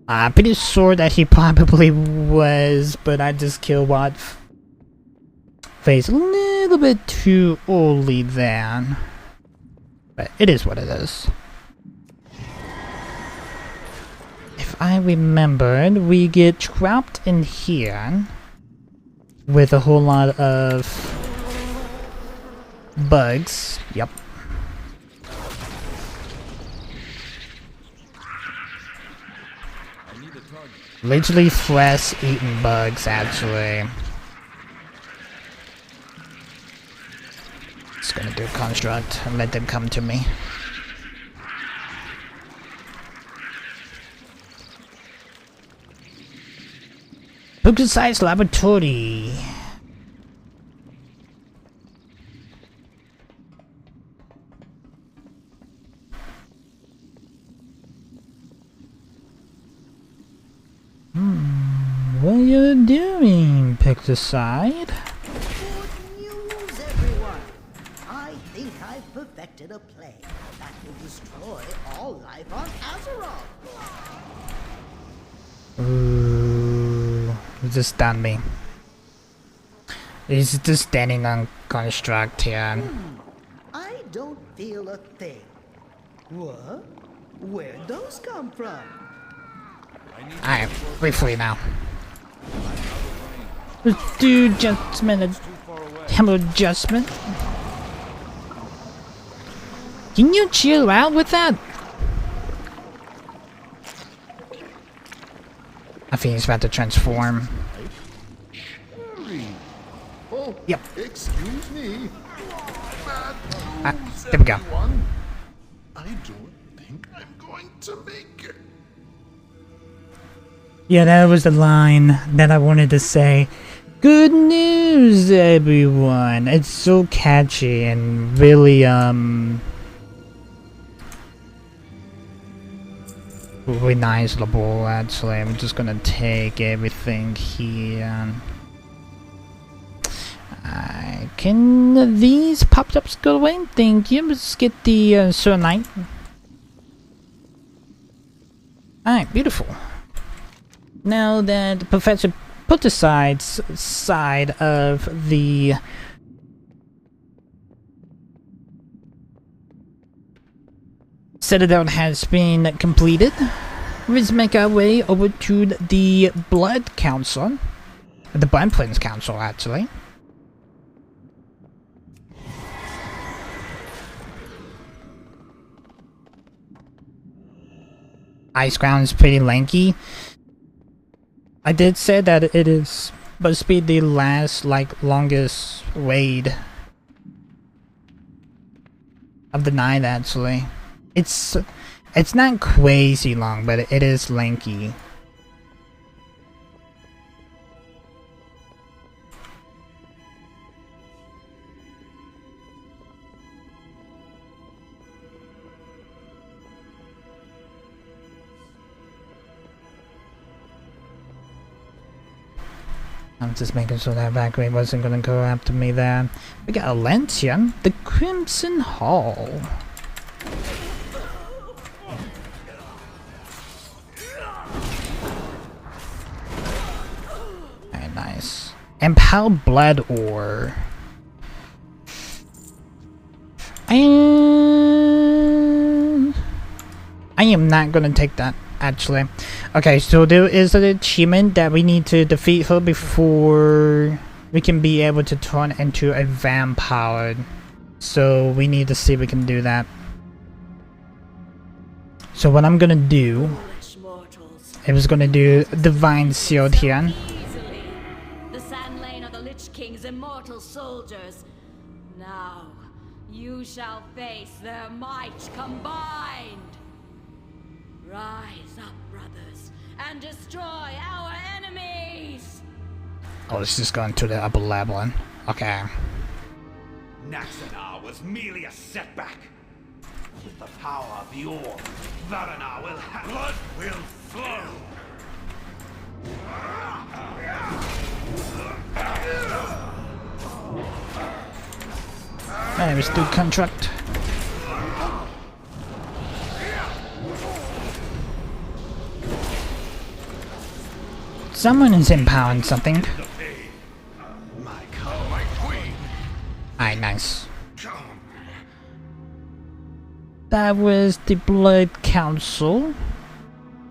I'm pretty sure that he probably was, but I just killed what face a little bit too early then. But it is what it is. If I remembered, we get trapped in here with a whole lot of bugs. Yep. Literally flesh-eating bugs, actually. Just gonna do a construct and let them come to me. Book-sized laboratory. What are you doing, Pixicide? Good news, everyone! I think I've perfected a plague that will destroy all life on Azeroth. Ooh, he just stunned me. He's just standing on construct here. I don't feel a thing. What? Where'd those come from? Alright, briefly now. Let's do adjustment, hammer adjustment. Can you chill out with that? I think he's about to transform. Oh, yep. Excuse me. There we go. I don't think I'm going to make it. Yeah, that was the line that I wanted to say. Good news, everyone. It's so catchy and really, really nice level, actually. I'm just gonna take everything here. Can these pop-ups go away? Thank you. Let's get the Serenite. Alright, beautiful. Now that Professor Puticide's side of the Citadel has been completed, let's make our way over to the Blood Council. The Blood Prince Council, actually. Icecrown is pretty lanky. I did say that it is supposed to be the last, longest raid of the night, actually. It's not crazy long, but it is lanky. I'm just making sure that Valkyrie wasn't gonna go after me there. We got a Lentium, the Crimson Hall. Very nice. And Pale Blood Ore. And I am not gonna take that, actually. Okay, so there is an achievement that we need to defeat her before we can be able to turn into a vampire. So we need to see if we can do that. So what I'm gonna do, I was gonna do Divine Shield here. The Sand Lane are the Lich King's immortal soldiers. Now, you shall face their might combined. Rise up, brothers, and destroy our enemies! Oh, it's just going to the upper level. Okay. Naxanar was merely a setback. With the power of the orb, Varannar will have blood will flow. Alright, let's do contract. Someone is empowering something. Alright, nice. That was the Blood Council.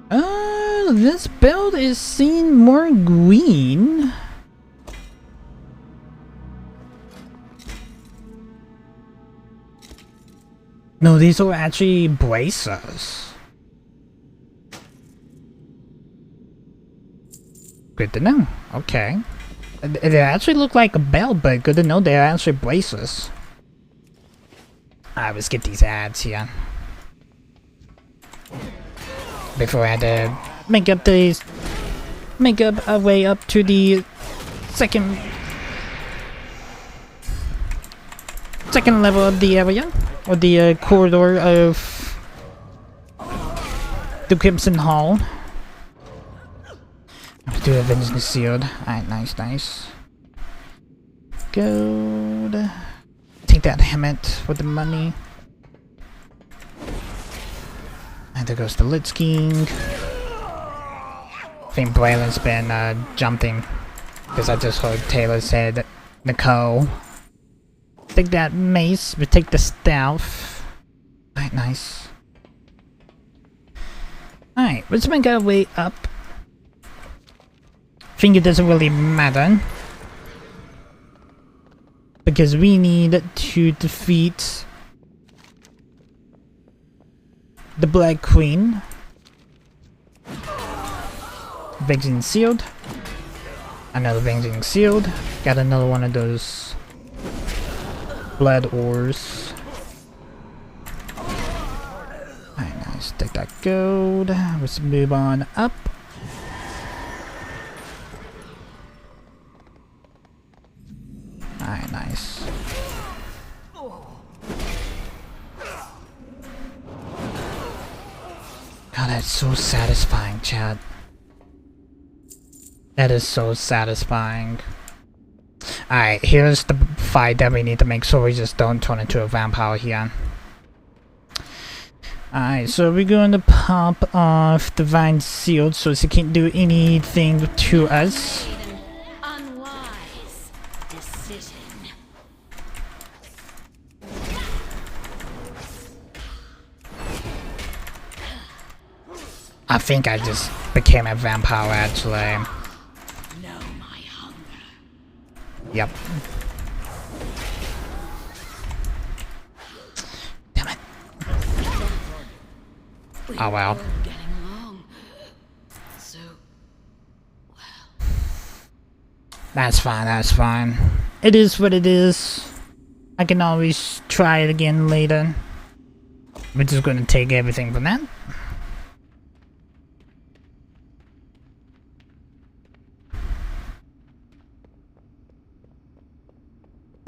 This build is seeing more green. No, these are actually bracers. Good to know. Okay. They actually look like a belt, but good to know they're actually bracers. Alright, let's get these ads here. Before I had to make up our way up to the second level of the area, or the corridor of the Crimson Hall. Let's do Avengers Concealed. Alright, nice. Gold. Take that helmet with the money. And there goes the Lich King. I think Braylon's been jumping because I just heard Taylor said Nicole. Take that mace, but take the staff. Alright, nice. Alright, let's make our way up. I think it doesn't really matter, because we need to defeat the Black Queen. Vaccine sealed. Another vaccine sealed. Got another one of those blood ores. Alright, nice. Take that gold. Let's move on up. Alright, nice. God, that's so satisfying, chat. That is so satisfying. Alright, here's the fight that we need to make sure we just don't turn into a vampire here. Alright, so we're going to pop off Divine Shield so she can't do anything to us. Unwise decision. I think I just became a vampire actually. Know my hunger. Yep. Damn it. Oh well. Getting along. So well. That's fine. It is what it is. I can always try it again later. We're just gonna take everything from that.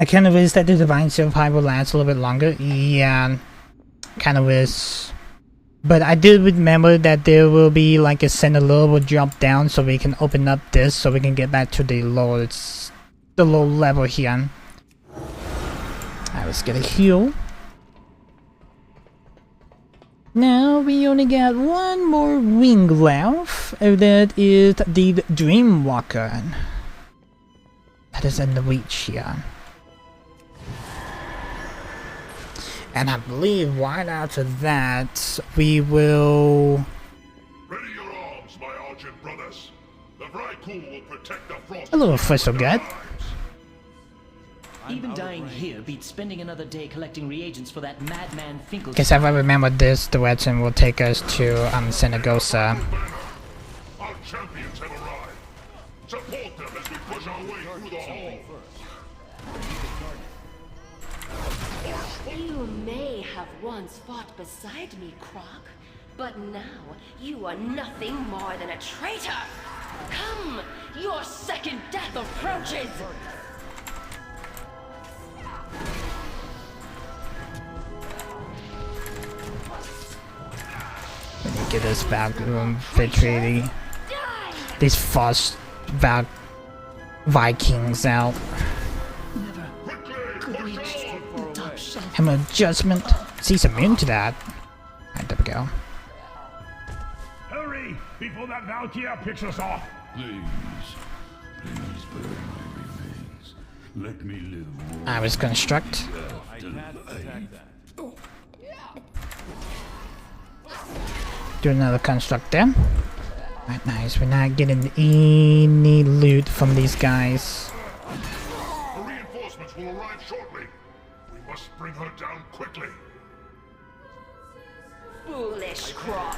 I kind of wish that the Divine Shield pipe will last a little bit longer. Yeah, kind of wish. But I did remember that there will be like a center will drop down so we can open up this so we can get back to the low level here. Alright, let's get a heal. Now we only got one more wing left. That is the Dreamwalker. That is in the reach here. And I believe right after that, we will... Ready your arms, my Argent brothers. The Vrykul will protect the frost. A little first of good. Even dying here beats spending another day collecting reagents for that madman Finkel. Guess if I remember this direction will take us to Senegosa. Our champions have arrived. Support them as we push our way through the hall. You may have once fought beside me, Croc, But now you are nothing more than a traitor. Come, your second death approaches. Let me get this backroom victory. These fast Vikings out. Have an adjustment. He's immune to that. Alright, there we go. Hurry, before that Valkyrie picks us off. Please burn my remains. Let me live. I was construct. Do another construct there. Right, nice. We're not getting any loot from these guys. The reinforcements will arrive shortly. We must bring her down quickly. Foolish Croc.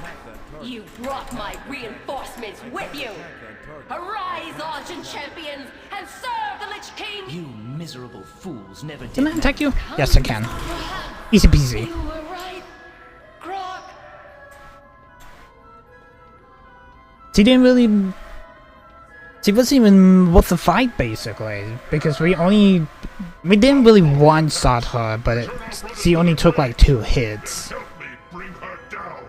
You brought my reinforcements with you. Arise, Argent champions, and serve the Lich King. You miserable fools never did. Can I attack you? Yes, I can. Easy peasy. You were right, Croc. She didn't really. She wasn't even worth the fight, basically, because we didn't really one-shot her, but she only took like 2 hits. Help me bring her down.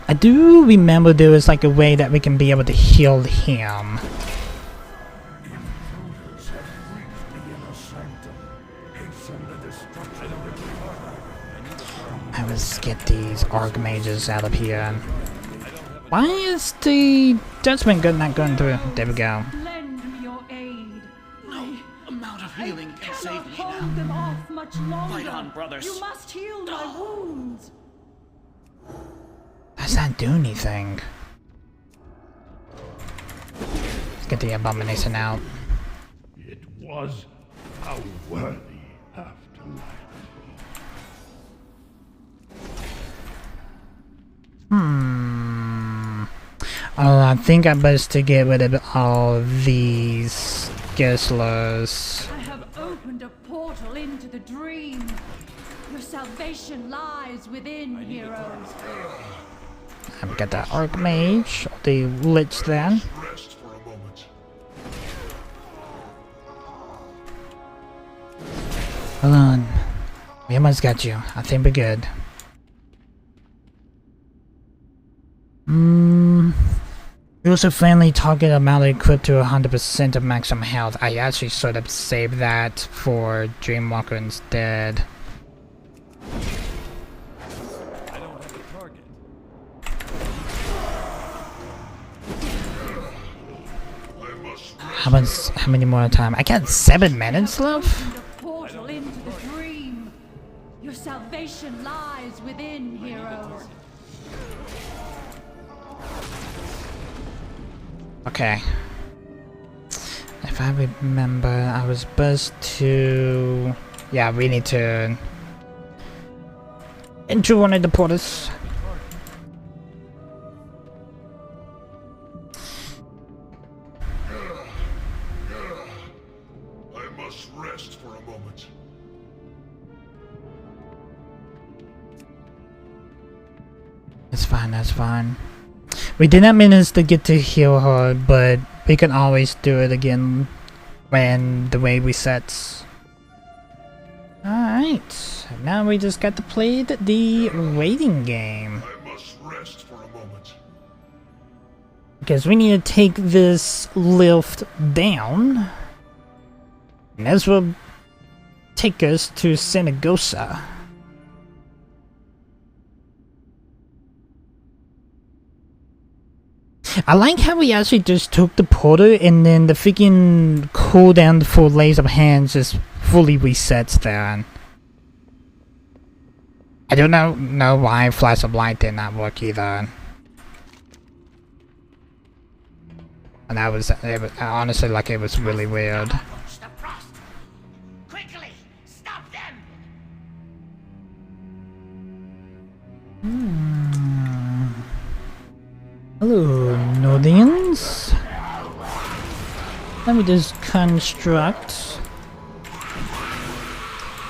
I do remember there was like a way that we can be able to heal him. Let's get these Archmages out of here. Why is the judgment not going through? There we go. Lend me your aid. No amount of healing can save me Hold now. them off much longer. Fight on, brothers. You must heal my wounds. Does not do anything. Let's get the abomination out. It was a worthy afterlife. I think I best to get rid of all these Gistlers. I have opened a portal into the dream. Your salvation lies within, heroes. I've got the Archmage, the Lich then. Rest for a moment. Hold on. We almost got you. I think we're good. We also friendly target amount equipped to 100% of maximum health. I actually sort of saved that for Dreamwalker instead. I don't have a target. How many more time? I got 7 minutes left? Opened a portal into the dream. Your salvation lies within, heroes. Okay. If I remember, I was supposed to... Yeah, we need to... enter one of the portals. I must rest for a moment. It's fine, that's fine. We did not manage to get to heal her, but we can always do it again when the way resets. Alright, now we just got to play the waiting game. I must rest for a moment. Because we need to take this lift down. And this will take us to Sanagosa. I like how we actually just took the portal and then the freaking cooldown for Lays of Hands just fully resets there. I don't know why Flash of Light did not work either. And that was, honestly, like, it was really weird. The frost. Quickly, stop them. Hello, Nordians. Let me just construct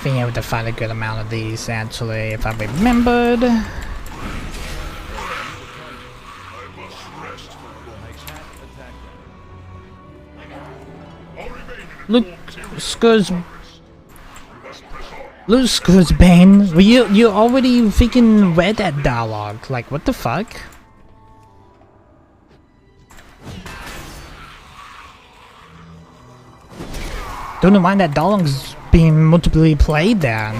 being able to find a good amount of these, actually, if I remembered. Luke's Bane, you already freaking read that dialogue. Like, what the fuck? Don't know why that dialogue's being multiply played then.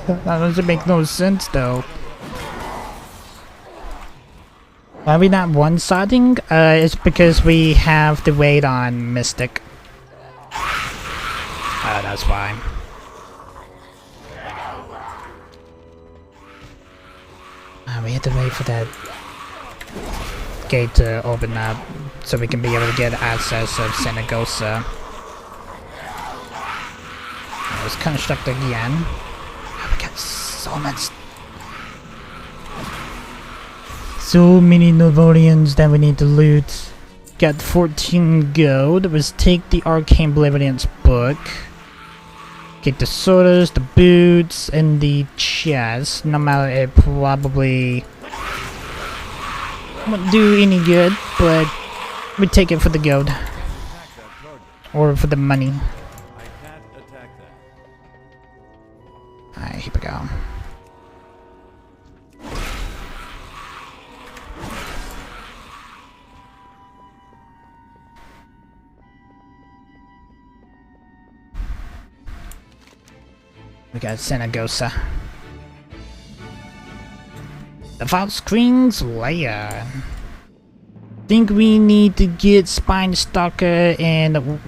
That doesn't make no sense though. Why are we not one-siding? It's because we have the weight on Mystic. Oh, that's why. We have to wait for that gate to open up so we can be able to get access of Sanagosa. Let's construct again. Oh, we got so many Novorians that we need to loot. Got 14 gold. Let's take the Arcane Oblivion's book. Get the swords, the boots, and the chest. No matter, it probably won't do any good, but we take it for the gold. Or for the money. Alright, here we go. We got Sanagosa. The False King's Lair. Think we need to get Spine Stalker and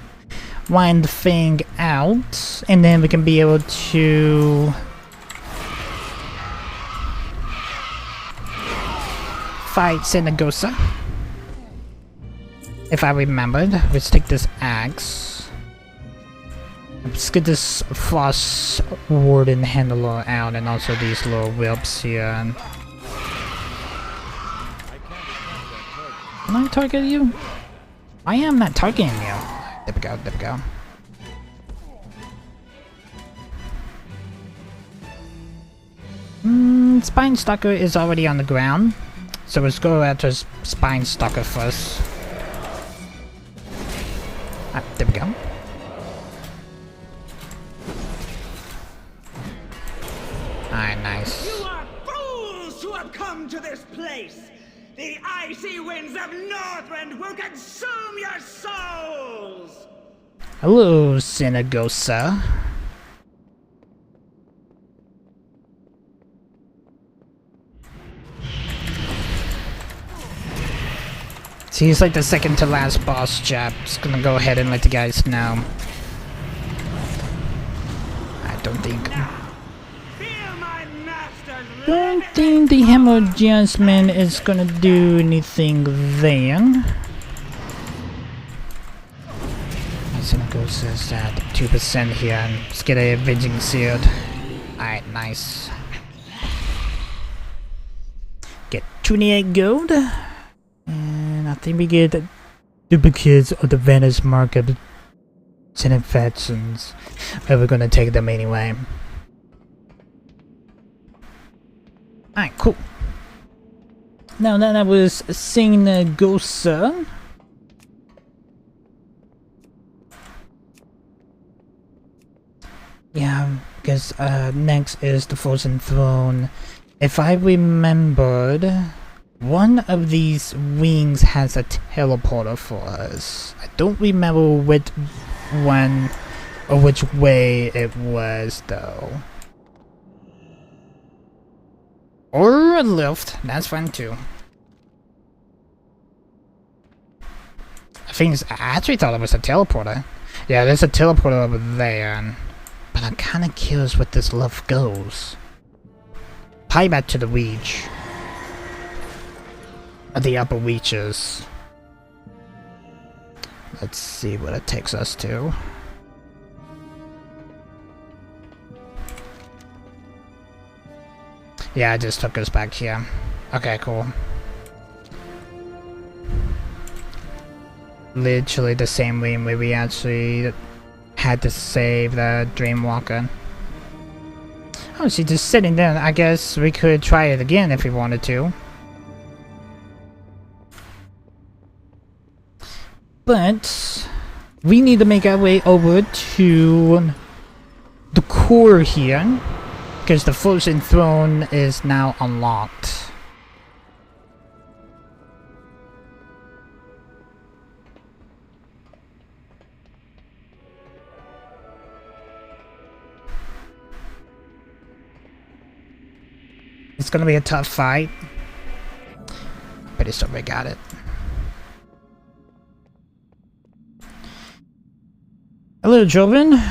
wind the thing out, and then we can be able to fight Sanagosa. If I remembered, let's take this axe. Let's get this Frost Warden handler out, and also these little whelps here. Can I target you? I am not targeting you. There we go, there we go. Spine Stalker is already on the ground, so let's go after Spine Stalker first. Ah, there we go. Alright, nice. You are fools who have come to this place! The icy winds of Northrend will consume your souls! Hello, Sanagosa. See, he's like the second to last boss chap. Just gonna go ahead and let the guys know. I don't think the Hammer Adjustment is gonna do anything then. Sanagosa is at 2% here, and let's get a Avenging Shield. Alright, nice. Get 28 gold. And I think we get duplicates of the Venice Mark of Infections. But we're gonna take them anyway. Alright, cool. Now that I was seeing the Gosa. Yeah, because next is the Frozen Throne. If I remembered, one of these wings has a teleporter for us. I don't remember which one or which way it was though. Or a lift, that's fine too. I actually thought it was a teleporter. Yeah, there's a teleporter over there. But I'm kinda curious what this lift goes. Probably back to the reach. Or the upper reaches. Let's see what it takes us to. Yeah, it just took us back here. Okay, cool. Literally the same way where we actually had to save the Dreamwalker. Oh, she's just sitting there. I guess we could try it again if we wanted to. But we need to make our way over to the core here, because the Frozen Throne is now unlocked. It's gonna be a tough fight, but it's still we got it. Hello, children.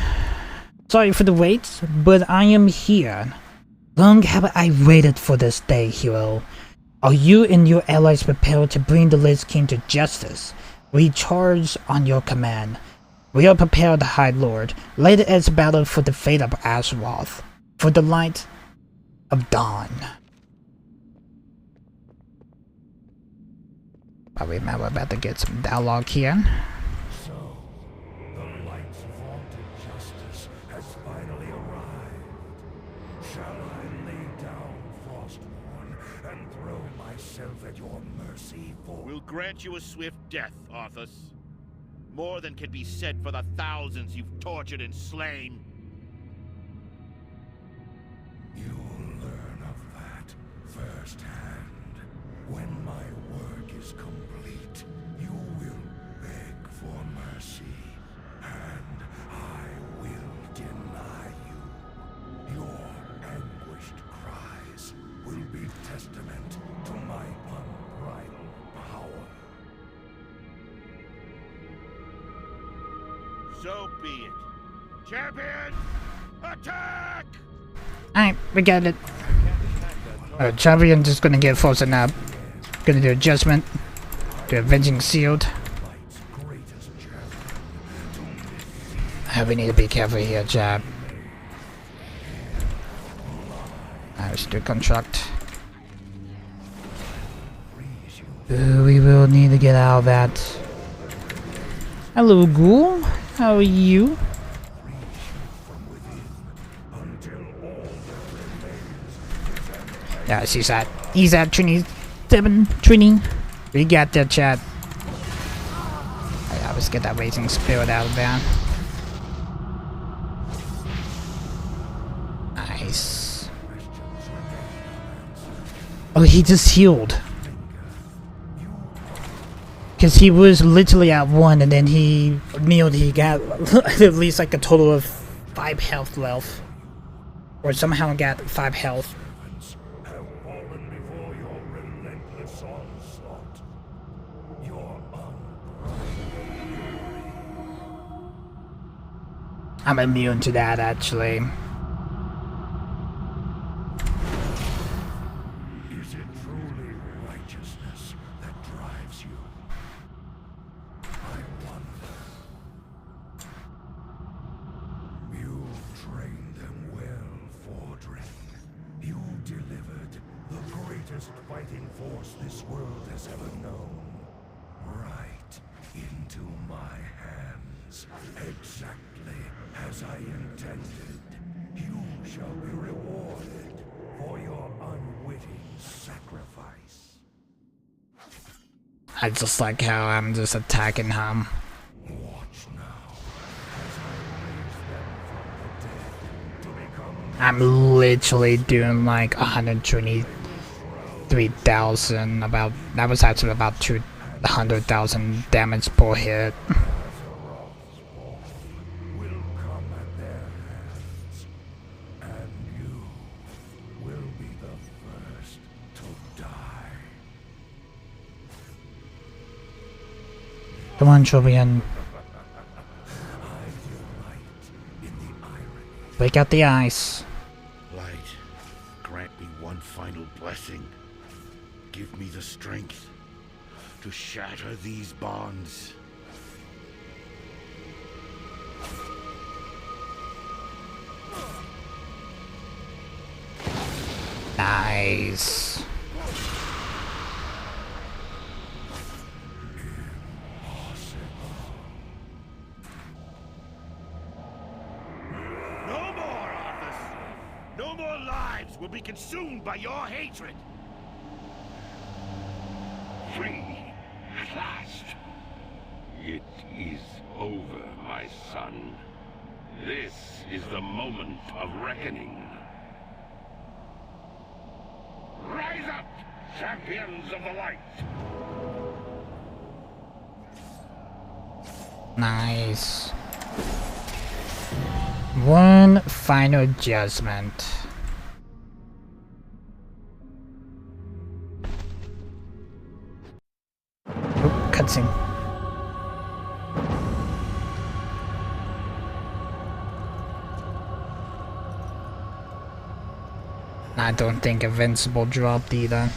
Sorry for the wait, but I am here. Long have I waited for this day, hero. Are you and your allies prepared to bring the Lich King to justice? We charge on your command. We are prepared, High Lord. Let us battle for the fate of Azeroth, for the light of dawn. But we're about to get some dialogue here. So, the light's vaunted justice has finally arrived. Shall I lay down Frostborn and throw myself at your mercy for— We'll grant you a swift death, Arthas. More than can be said for the thousands you've tortured and slain. You'll learn of that firsthand. When my work is complete, you will beg for mercy, and I will deny you. Your anguished cries will be testament to my unbridled power. So be it. Champion, attack! Alright, we got it. Champion just gonna get frozen up. Gonna do adjustment. Do Avenging Shield. We need to be careful here, Jab. Alright, let's do Construct. We will need to get out of that. Hello, Ghoul. How are you? Yeah, she's at. He's at Trini. 7 Trini. We got that, chat. Yeah, let's get that Raging Spirit out of there. Nice. Oh, he just healed. Because he was literally at 1 and then he kneeled. He got at least like a total of 5 health left. Or somehow got 5 health. I'm immune to that, actually. Is it truly righteousness that drives you? I wonder. You trained them well, Fordring. You delivered the greatest fighting force this world has ever known. Right into my hands. Exactly as I intended. You shall be rewarded for your unwitting sacrifice. I just like how I'm just attacking him. Watch now as I raise them from the dead to become— I'm literally doing like 123,000, about, that was actually about 200,000 damage per hit. Come on, Jovian. Break out the ice. Light, grant me one final blessing. Give me the strength to shatter these bonds. Nice. lives will be consumed by your hatred. Free at last. It is over, my son. This is the moment of reckoning. Rise up, champions of the light! Nice. One final judgment. Oop, cutscene. I don't think Invincible dropped either.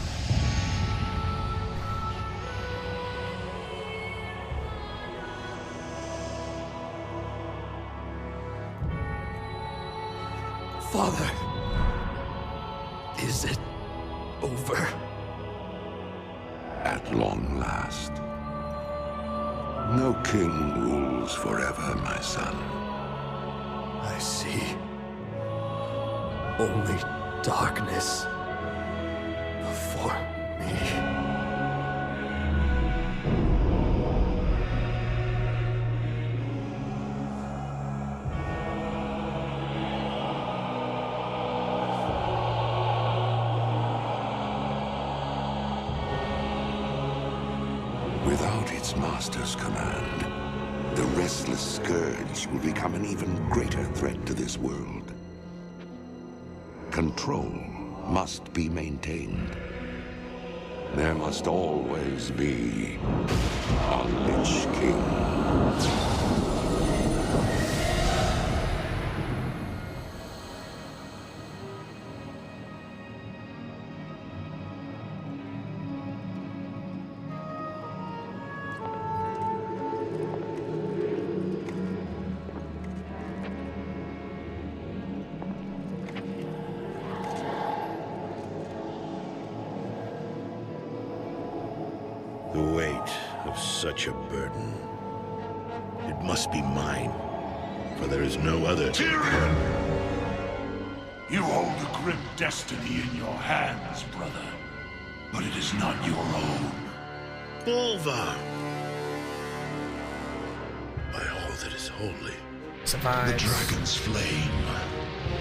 Father, is it over? At long last. No king rules forever, my son. I see. Only darkness before me. Without its master's command, the restless scourge will become an even greater threat to this world. Control must be maintained. There must always be a Lich King. The weight of such a burden. It must be mine, for there is no other. Tyrion! You hold a grim destiny in your hands, brother. But it is not your own. Bolvar! By all that is holy. Survives. The dragon's flame.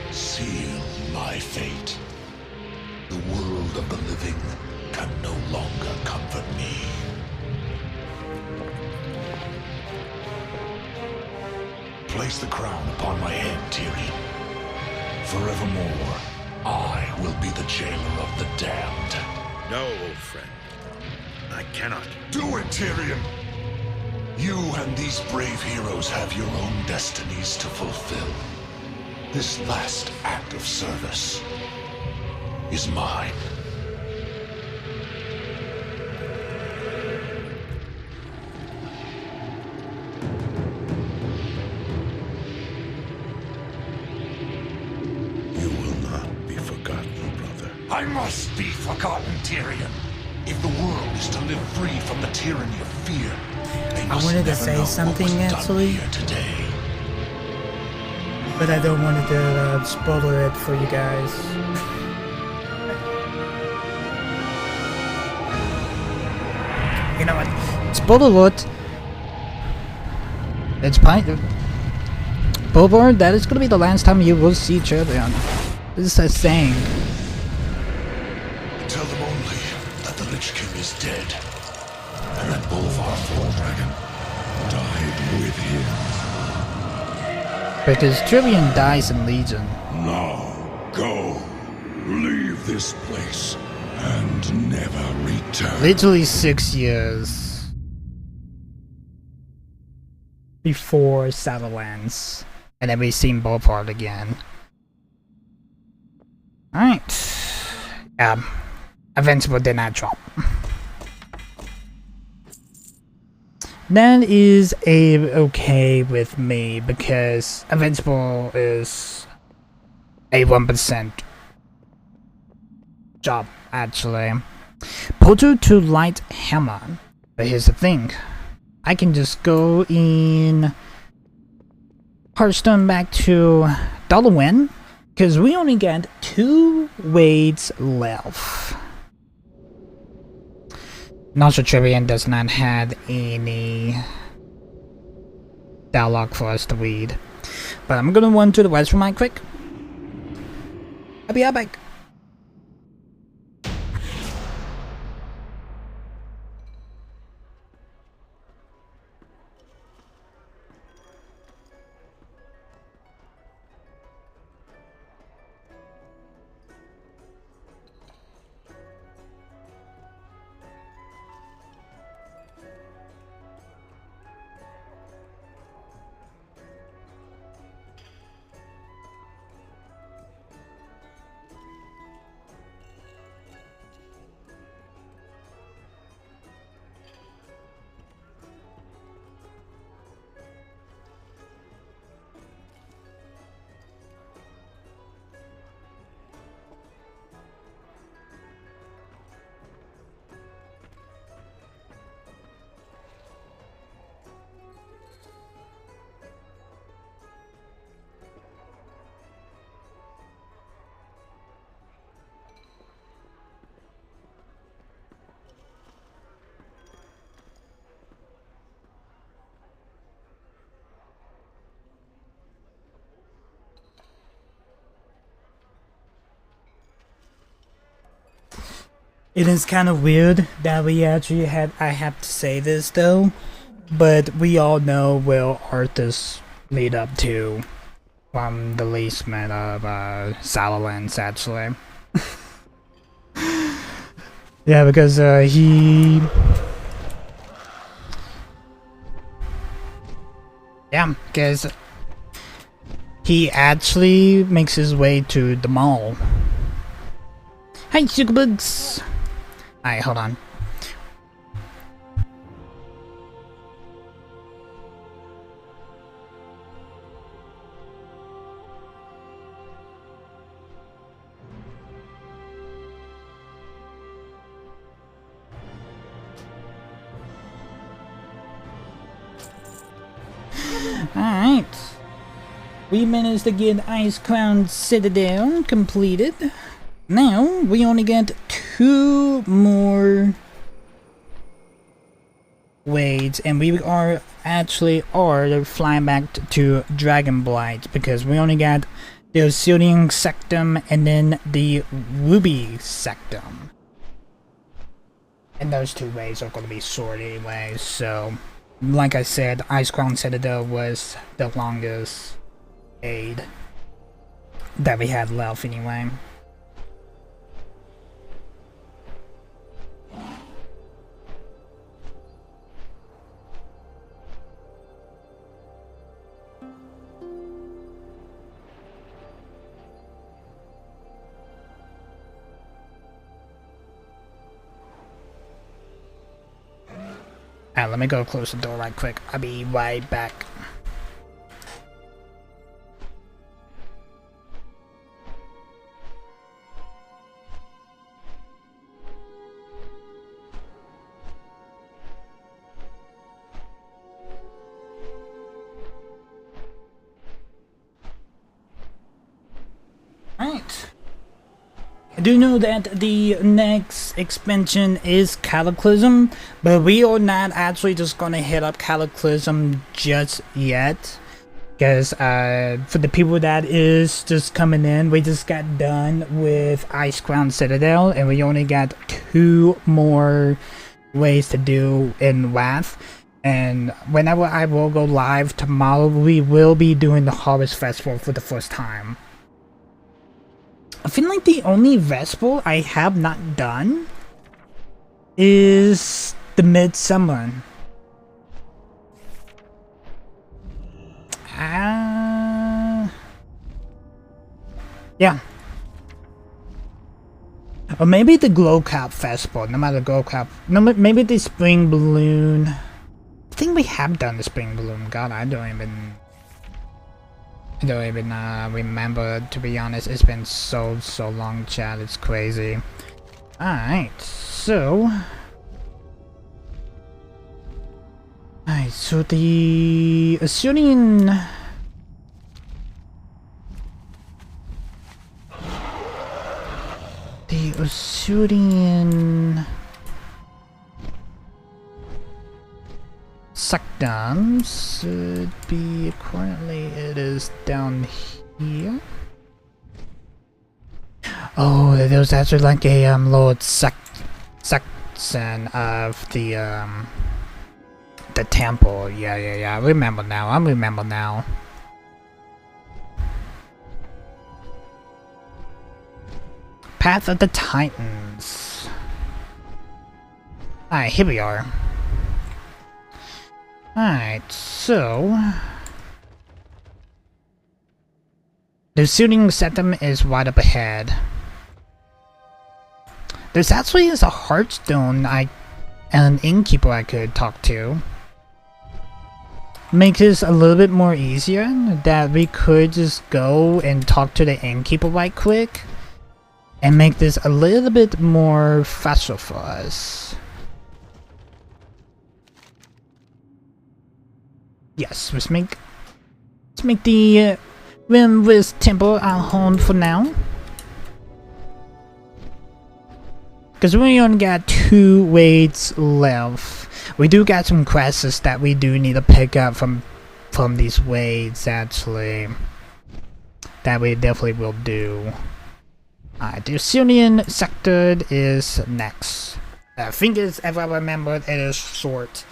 Seal my fate. The world of the living can no longer comfort me. Place the crown upon my head, Tyrion. Forevermore, I will be the jailer of the damned. No, old friend. I cannot. Do it, Tyrion! You and these brave heroes have your own destinies to fulfill. This last act of service is mine. I must be forgotten, Tyrion. If the world is to live free from the tyranny of fear, they must I wanted to never say know something what was done actually, here today. but I don't want to spoil it for you guys. You know what? Spoiler alert. It's fine. Bolvar, that is gonna be the last time you will see Tyrion. This is a saying. Tell them only that the Lich King is dead, and that Bolvar Dragon died with him. Because Tyrion dies in Legion. Now, go. Leave this place and never return. Literally 6 years before Shadowlands. And then we've seen Bolvar again. Alright. Invincible did not drop. That is okay with me because Invincible is a 1% job actually. Portal to Light Hammer. But here's the thing. I can just go in Hearthstone back to Dollarwin Because we only got 2 waves left. Also, Trivian does not have any dialogue for us to read. But I'm gonna run to the restroom right quick. I'll be right back. It is kind of weird that we actually I have to say this though, but we all know where Arthas lead up to from the releasement of Salowlands actually. Yeah, because he... Yeah, because he actually makes his way to the mall. Hi, Sugarbugs! Alright, hold on. Alright. We managed to get Icecrown Citadel completed. Now, we only get 2 more waves, and we are flying back to Dragonblight because we only got the Obsidian Sanctum and then the Ruby Sanctum. And those 2 waves are going to be short anyway, so like I said, Icecrown Citadel was the longest aid that we had left anyway. Alright, let me go close the door right quick. I'll be right back. Alright. I do know that the next expansion is Cataclysm, but we are not actually just gonna hit up Cataclysm just yet. Because for the people that is just coming in, we just got done with Icecrown Citadel, and we only got 2 more ways to do in Wrath. And whenever I will go live tomorrow, we will be doing the Harvest Festival for the first time. I feel like the only Vesper I have not done is the Midsummer. Yeah. Or maybe the Glow Cap Festival, no matter Glow Cap. No, maybe the Spring Balloon. I think we have done the Spring Balloon. God, I don't even remember, to be honest. It's been so long, chat. It's crazy. Alright, so... Alright, so the Obsidian... the Obsidian Sanctum should be currently it is down here. Oh, there was actually like a little section of the temple. Yeah. I remember now. Path of the Titans. Alright, here we are. Alright, so the shooting Sanctum is right up ahead. There's actually a Hearthstone and an innkeeper I could talk to. Makes this a little bit more easier that we could just go and talk to the innkeeper right quick and make this a little bit more faster for us. Yes, let's make the Windwest Temple our home for now. Because we only got 2 ways left. We do got some quests that we do need to pick up from these ways actually. That we definitely will do. Alright, the Obsidian sector is next. I think it's, if I remember, it is short.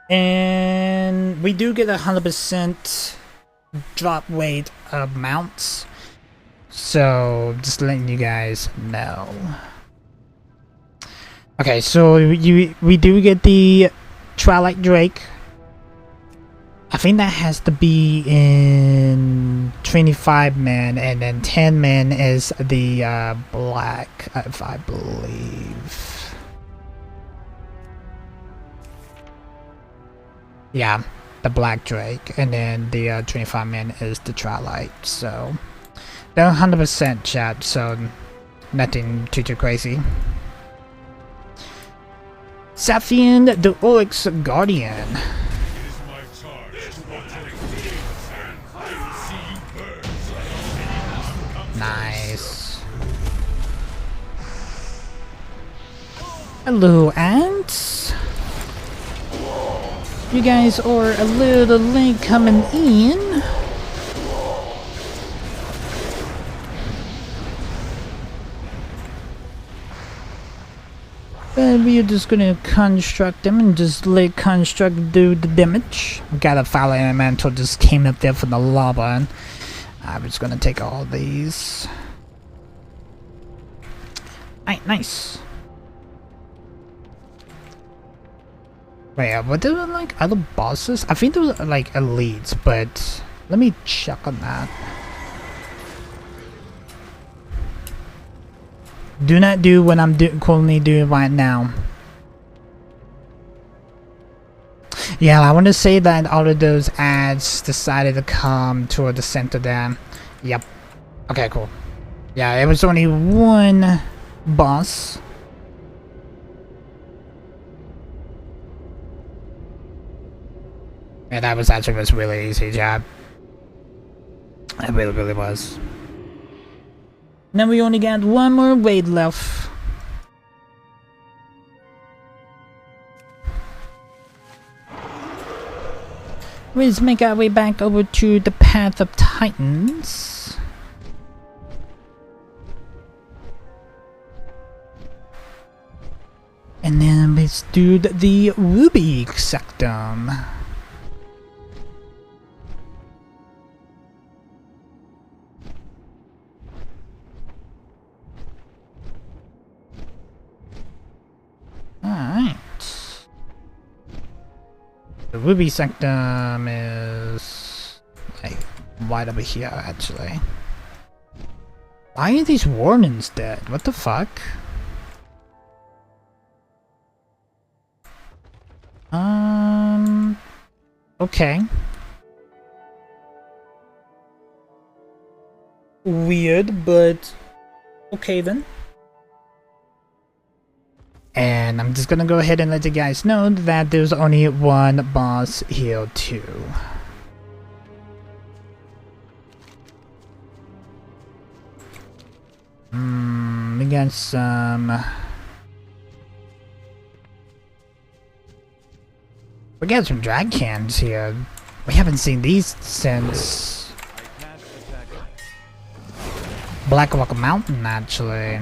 And we do get 100% drop weight of mounts. So, just letting you guys know. Okay, so we do get the Twilight Drake. I think that has to be in 25 men, and then 10 men is the black, if I believe. Yeah, the Black Drake, and then the 25 men is the Twilight. So they're 100% chat, so nothing too crazy. Saphian, the Oryx Guardian. Nice. Hello, ants. You guys are a little late coming in. But we're just gonna construct them and just let construct do the damage. Got a fire elemental just came up there from the lava, and I'm just gonna take all these. Alright, nice. Wait, were there like other bosses? I think there were like elites, but let me check on that. Do not do what I'm currently doing right now. Yeah, I want to say that all of those ads decided to come toward the center there. Yep. Okay, cool. Yeah, it was only one boss. And that was actually really easy job. It really was. Now we only got one more raid left. Let's make our way back over to the Path of Titans. And then let's do the Ruby Sanctum. Alright. The Ruby Sanctum is like right over here actually. Why are these warnings dead? What the fuck? Okay. Weird, but okay then. And I'm just gonna go ahead and let you guys know that there's only one boss here too. We're got some... We got some drag cans here. We haven't seen these since... Black Rock Mountain, actually.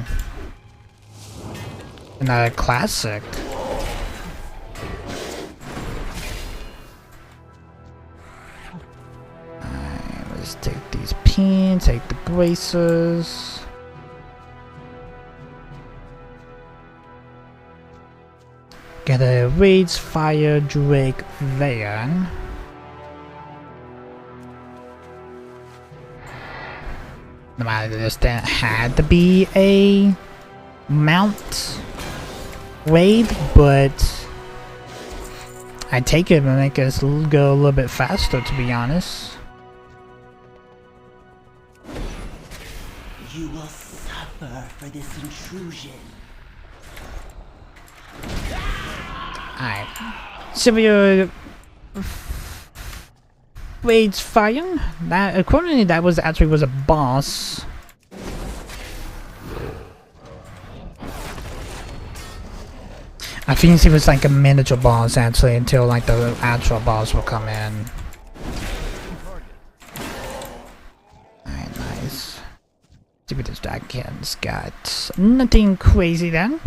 Another classic. Alright, let's take these pins, take the braces. Get a Rage Fire Drake there. No matter this, that had to be a mount raid, but I take it and make us go a little bit faster, to be honest. You will suffer for this intrusion. Alright. Severe Rage Fire? That, accordingly, that was actually a boss. I think it was like a miniature boss actually until like the actual boss will come in. Alright, nice. See what this dragon's got. Nothing crazy then.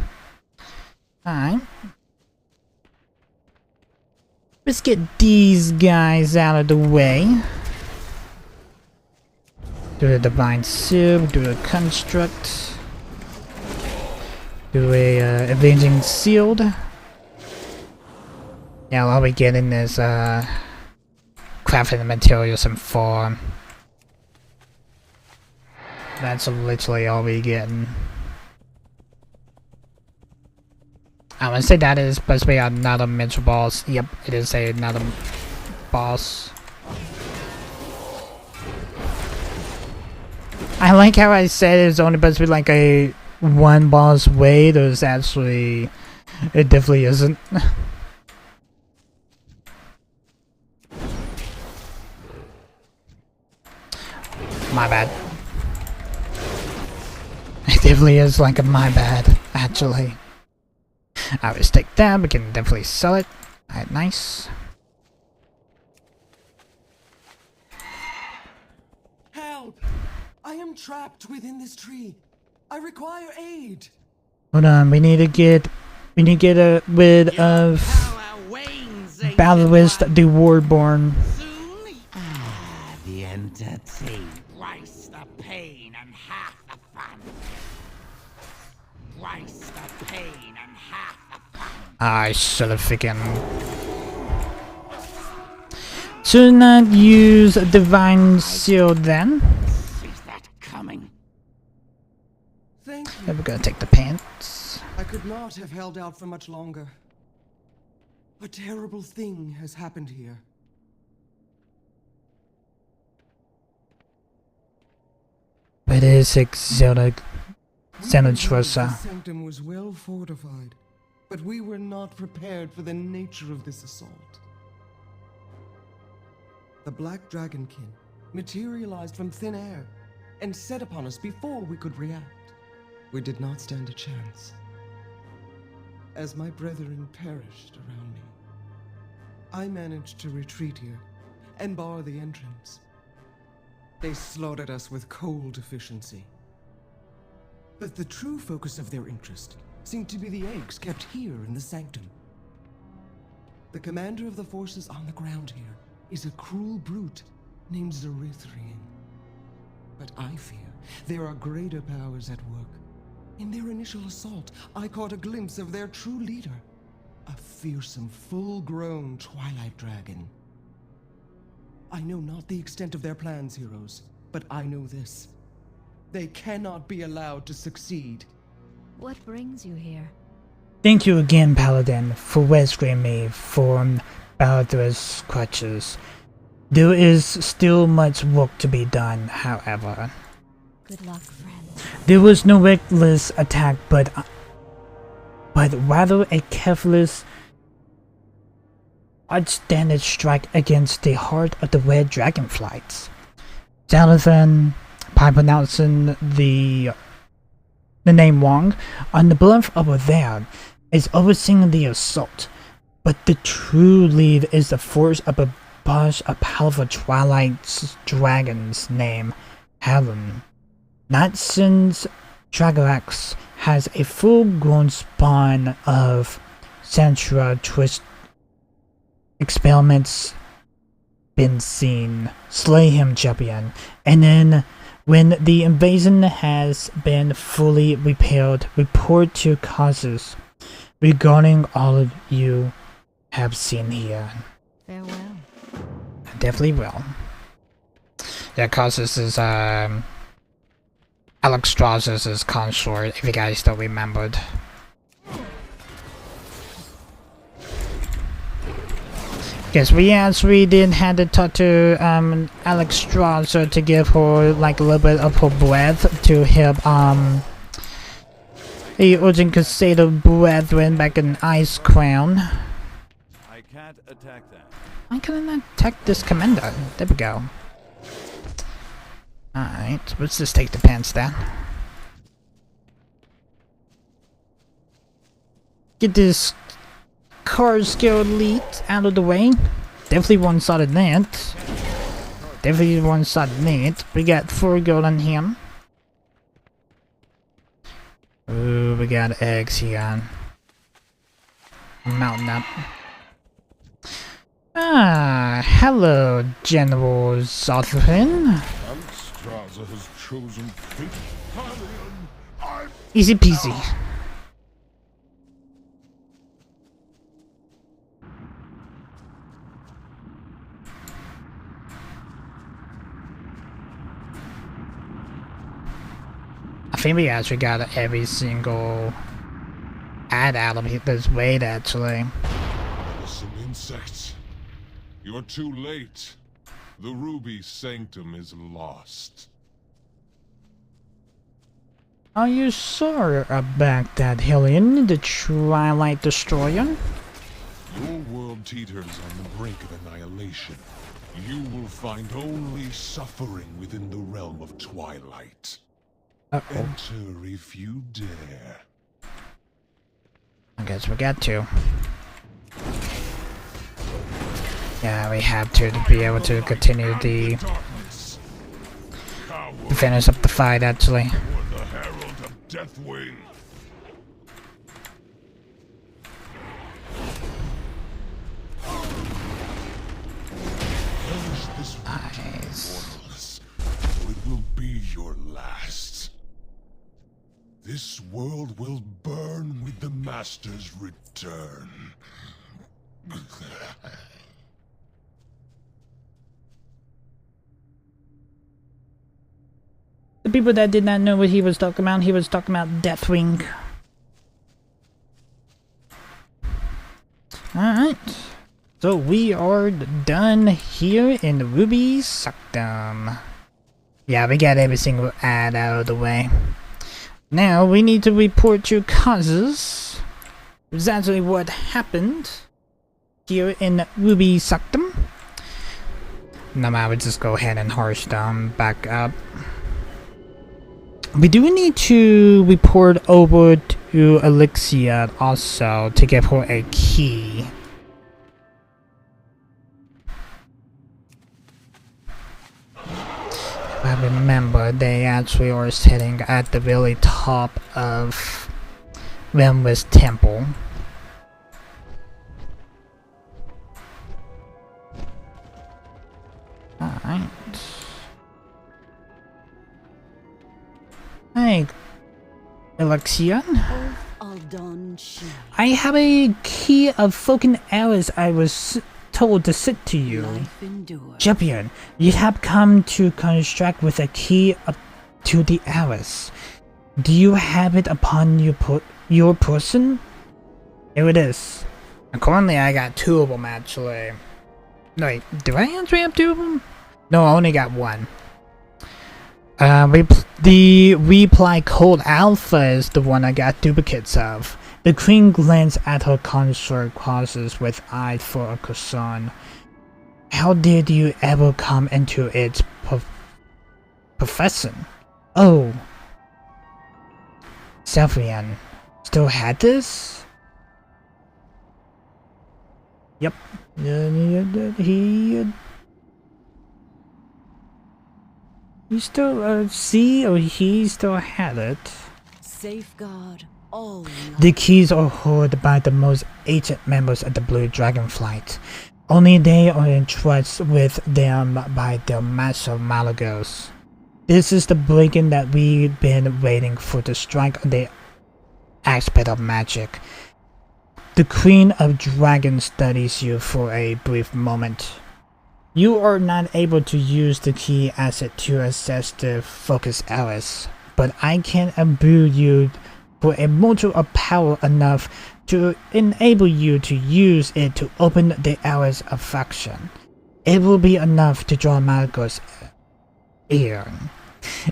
Alright. Let's get these guys out of the way. Do the Divine Soup, do a Construct. Do a Avenging Shield. Yeah, all we getting is crafting the materials and form. That's literally all we getting. I would say that is supposed to be another miniature boss. Yep, it is another boss. I like how I said it's only supposed to be like a one boss raid. There's actually, it definitely isn't. My bad. It definitely is like a my bad, actually. I will take that, we can definitely sell it. Alright, nice. Help! I am trapped within this tree. I require aid. Hold on, we need to get rid of Battlewist the Warborn. The entity. Twice the pain and half the fun. Twice the pain and half the fun. I should have freaking... Should not use Divine Shield then. See that coming. Thank you. Yeah, we're gonna take the pants. I could not have held out for much longer. A terrible thing has happened here. It is Zelda The Sanctum was well fortified, but we were not prepared for the nature of this assault. The Black Dragonkin materialized from thin air and set upon us before we could react. We did not stand a chance. As my brethren perished around me, I managed to retreat here and bar the entrance. They slaughtered us with cold efficiency. But the true focus of their interest seemed to be the eggs kept here in the Sanctum. The commander of the forces on the ground here is a cruel brute named Zerithrian. But I fear there are greater powers at work. In their initial assault, I caught a glimpse of their true leader, a fearsome, full-grown Twilight Dragon. I know not the extent of their plans, heroes, but I know this. They cannot be allowed to succeed. What brings you here? Thank you again, Paladin, for rescuing me from Baldra's clutches. There is still much work to be done, however. Good luck, friend. There was no reckless attack, but rather a careless, outstanding strike against the heart of the red dragonflies. Jonathan, by pronouncing the the name Wong, on the bluff over there, is overseeing the assault. But the true lead is the force of a bunch of powerful Twilight dragons named Helen. Not since Dragorax has a full-grown spawn of Centra Twist experiments been seen. Slay him, champion. And then, when the invasion has been fully repaired, report to Causes regarding all of you have seen here. Farewell. I definitely will. Yeah, Causes is Alex Strauss' consort, if you guys still remembered. Yes, we actually did had to talk to Alex Strauss to give her like a little bit of her breath to help the urgent Crusader brethren back in Icecrown. I can't attack that. Why can I not attack this commander? There we go. Alright, let's just take the pants down. Get this card skill elite out of the way. Definitely one-sided that. Definitely one-sided that. We got 4 gold on him. Ooh, we got eggs here. Mountain up. Ah, hello, General Zothrin. Has chosen Easy peasy. I think we actually got every single ad out of this raid, actually. Some insects. You're too late. The ruby Sanctum is lost. Are you sure about that, Hellion, the Twilight Destroyer? Your world teeters on the brink of annihilation. You will find only suffering within the realm of Twilight. Enter if you dare. I guess we got to. Yeah, we have to be able to continue the finish up the fight, actually. The herald of Deathwing. Nice. It will be your last. This world will burn with the Master's return. The people that did not know what he was talking about Deathwing. Alright. So we are done here in Ruby Sanctum. Yeah, we got every single ad out of the way. Now we need to report to Causes exactly what happened here in Ruby Sanctum. Now I would just go ahead and harsh them back up. We do need to report over to Elixia also to give her a key. I remember they actually are sitting at the very top of Realmless Temple. Alright. Hey, Elixia. I have a key of Falcon Arrows I was told to sit to you. Champion, you have come to construct with a key up to the arrows. Do you have it upon your person? Here it is. And currently I got 2 of them actually. Wait, do I actually have 2 of them? No, I only got 1. The reply code Alpha is the one I got duplicates of. The queen glanced at her consort Causes with eyes for a concern. How did you ever come into its profession? Oh. Selfian still had this? Yep. He still, he still had it. Safeguard all. The keys are held by the most ancient members of the Blue Dragonflight. Only they are in trust with them by their master Malagos. This is the break-in that we've been waiting for to strike on the aspect of magic. The Queen of Dragons studies you for a brief moment. You are not able to use the key asset to access the focus areas, but I can imbue you for a module of power enough to enable you to use it to open the areas of faction. It will be enough to draw Malagos' ear.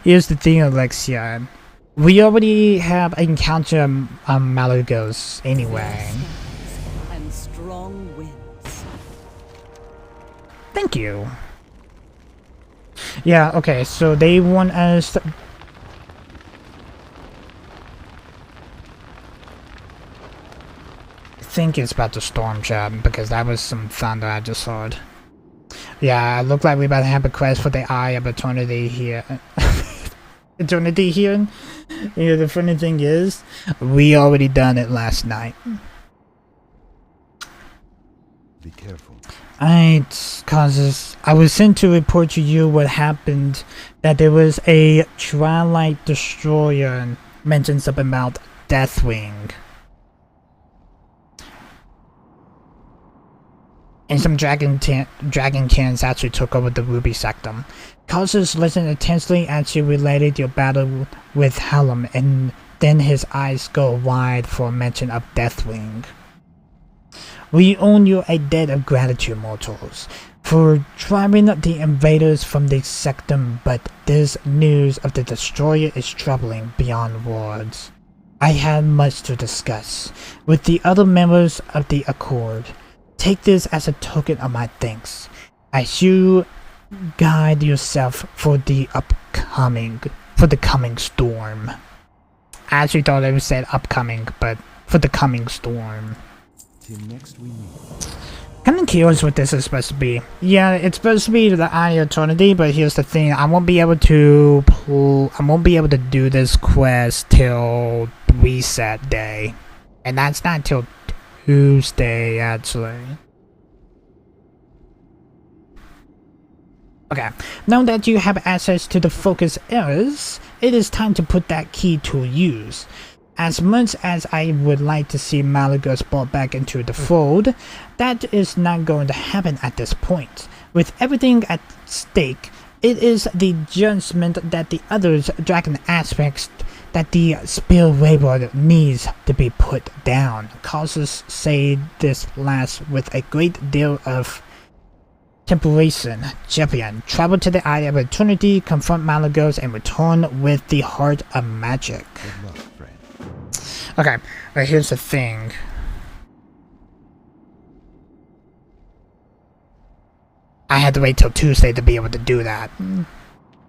Here's the thing, Alexia. We already have encountered Malagos anyway. And strong winds. Thank you. Yeah, okay, so they want us to... I think it's about the storm chat because that was some thunder I just heard. Yeah, it looked like we about to have a quest for the Eye of Eternity here. Eternity here. You know, the funny thing is, we already done it last night. Be careful. Causes I was sent to report to you what happened. That there was a Twilight Destroyer and mentioned something about Deathwing. And some dragonkins actually took over the Ruby Sanctum. Causes listened intensely as you related your battle with Hallam, and then his eyes go wide for mention of Deathwing. We owe you a debt of gratitude, mortals, for driving the invaders from the Sanctum, but this news of the Destroyer is troubling beyond words. I had much to discuss with the other members of the Accord. Take this as a token of my thanks, as you guide yourself for the coming storm. I actually thought it said upcoming, but for the coming storm. Till next we meet. Kinda curious what this is supposed to be. Yeah, it's supposed to be the Eye of Eternity, but here's the thing: I won't be able to do this quest till reset day, and that's not till Tuesday, actually. Okay, now that you have access to the focus areas, it is time to put that key to use. As much as I would like to see Malagos brought back into the fold, that is not going to happen at this point. With everything at stake, it is the judgment that the other dragon aspects that the Spear Wayward needs to be put down. Causes say this last with a great deal of temperation. Champion, travel to the Eye of Eternity, confront Malagos, and return with the Heart of Magic. Good luck, friend. Okay, but here's the thing. I had to wait till Tuesday to be able to do that.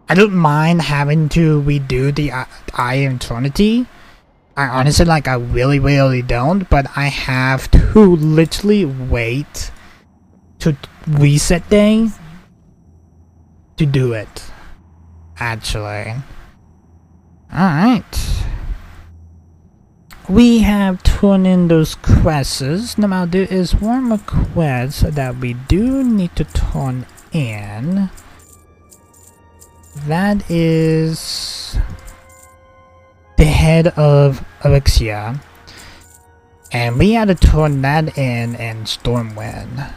I don't mind having to redo the Eye of Eternity. I honestly, I really don't, but I have to literally wait to reset day to do it. Actually. Alright. We have turned in those quests. Now there is one more quest that we do need to turn in. That is the head of Elixir, and we had to turn that in Stormwind.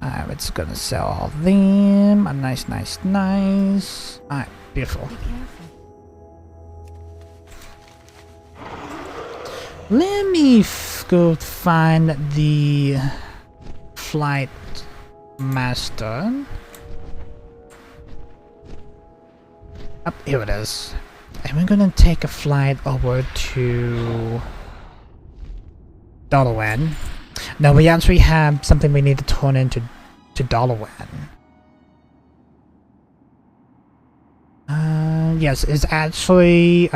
Alright, it's gonna sell all of them. Nice. Alright, beautiful. Let me go find the flight master. Up here it is. And we're gonna take a flight over to Dalawan. No, we actually have something we need to turn into Dalawan. Yes, it's actually,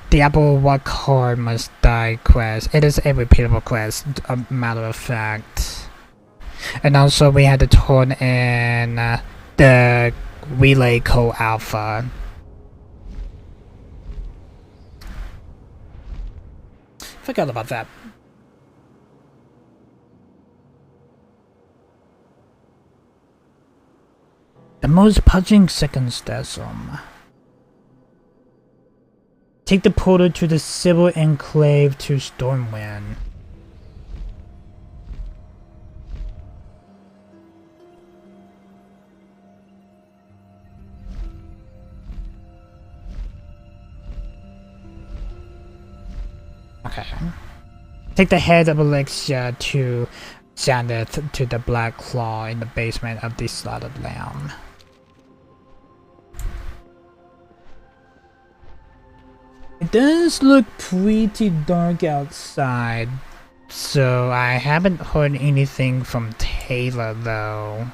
Diablo What Card Must Die quest. It is a repeatable quest, a matter of fact. And also we had to turn in the Relay Code Alpha. Forgot about that. The most punching second station. Take the portal to the Civil Enclave to Stormwind. Okay. Take the head of Elixir to Xaneth to the Black Claw in the basement of the Slaughtered Lamb. It does look pretty dark outside, so I haven't heard anything from Taylor though.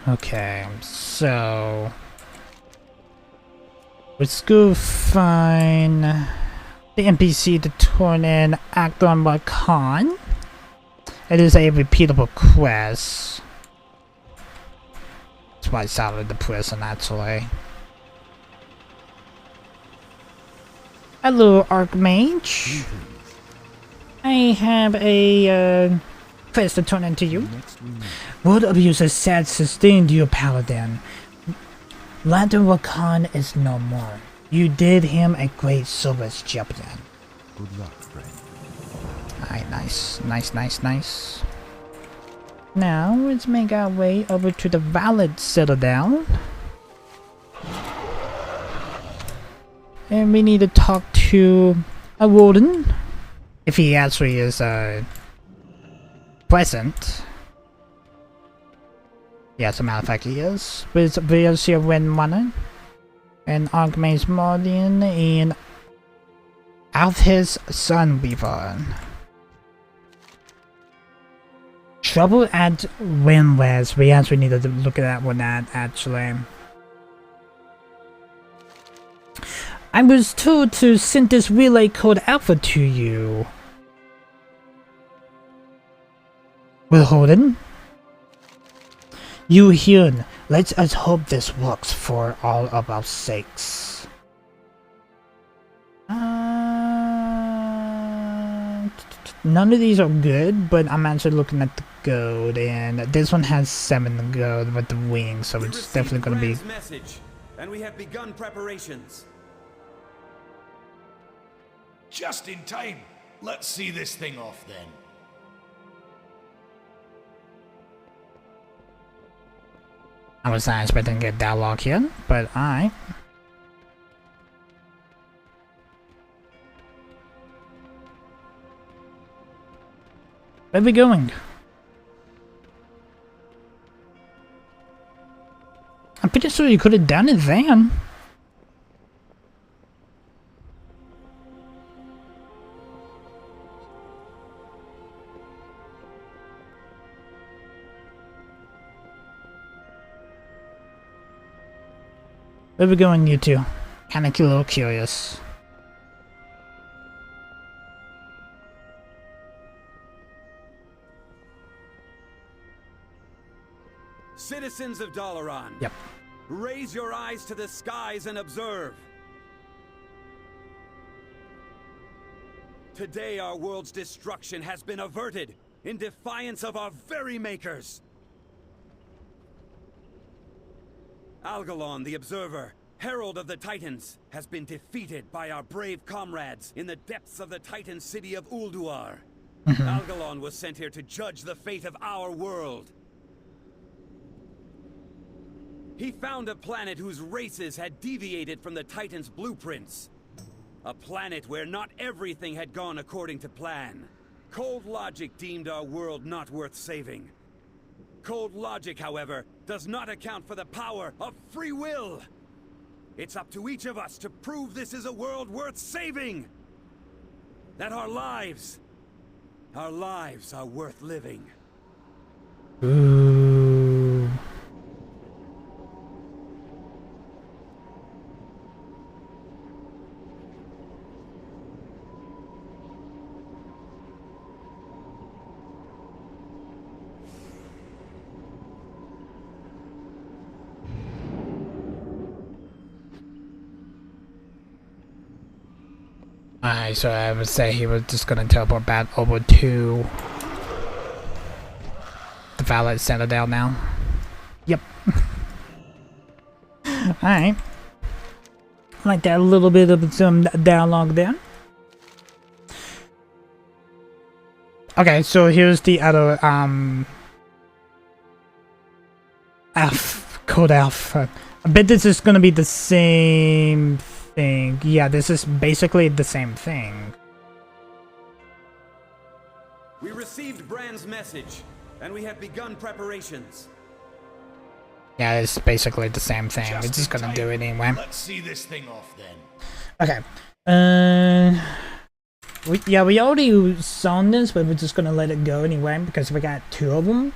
Okay, so let's go find the NPC to turn in Act on Rakan. It is a repeatable quest. That's why I started the prison actually. Hello, Archmage. I have a quest to turn into you. World abuse has sad sustained you, Paladin. Lantern Rakan is no more. You did him a great service, champion. Good luck, friend. Alright, nice. Now, let's make our way over to the Valid Citadel. And we need to talk to a warden. If he actually is, present. Yeah, as a matter of fact, he is. With Vilcia Windrunner and Archmage Mardian and Althis Sunweaver. Trouble at Windless. We actually need to look at that one actually. I was told to send this relay code alpha to you. Well, Holden. You here, let us hope this works for all of our sakes. None of these are good, but I'm actually looking at the gold, and this one has 7 gold with the wings, so it's definitely going to be... Message, and we have begun preparations. Just in time. Let's see this thing off then. I was not expecting to get dialogue here, but alright. Where are we going? I'm pretty sure you could have done it then. Where are we going, you two? Kinda a little curious. Citizens of Dalaran. Yep. Raise your eyes to the skies and observe. Today our world's destruction has been averted in defiance of our very makers. Algalon, the Observer, Herald of the Titans, has been defeated by our brave comrades in the depths of the Titan city of Ulduar. Algalon was sent here to judge the fate of our world. He found a planet whose races had deviated from the Titans' blueprints. A planet where not everything had gone according to plan. Cold logic deemed our world not worth saving. Cold logic, however, does not account for the power of free will. It's up to each of us to prove this is a world worth saving. That our lives are worth living. Ooh. Alright, so I would say he was just gonna teleport back over to the Valid Citadel now. Yep. Alright. Like that, a little bit of some dialogue there. Okay, so here's the other code alpha. I bet this is gonna be the same thing. Yeah, this is basically the same thing. We received Brand's message, and we have begun preparations. Yeah, it's basically the same thing. We're just gonna do it anyway. Let's see this thing off then. Okay. We already saw this, but we're just gonna let it go anyway because we got 2 of them.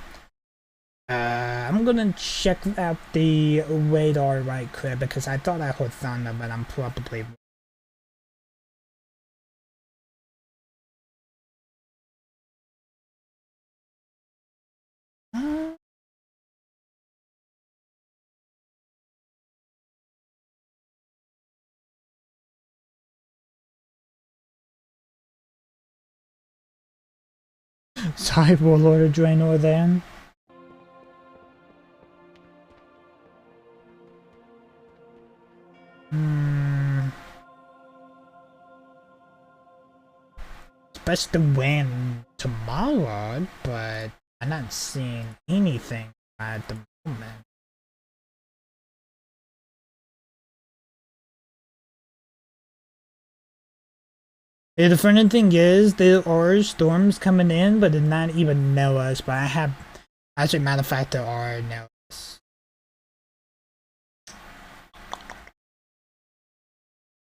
I'm gonna check out the radar right quick because I thought I heard thunder, but I'm probably. Sorry, Warlord Draenor then. Supposed to win tomorrow, but I'm not seeing anything at the moment. Yeah, the funny thing is, there are storms coming in, but they not even know us. But I have, actually, matter of fact, there are know us.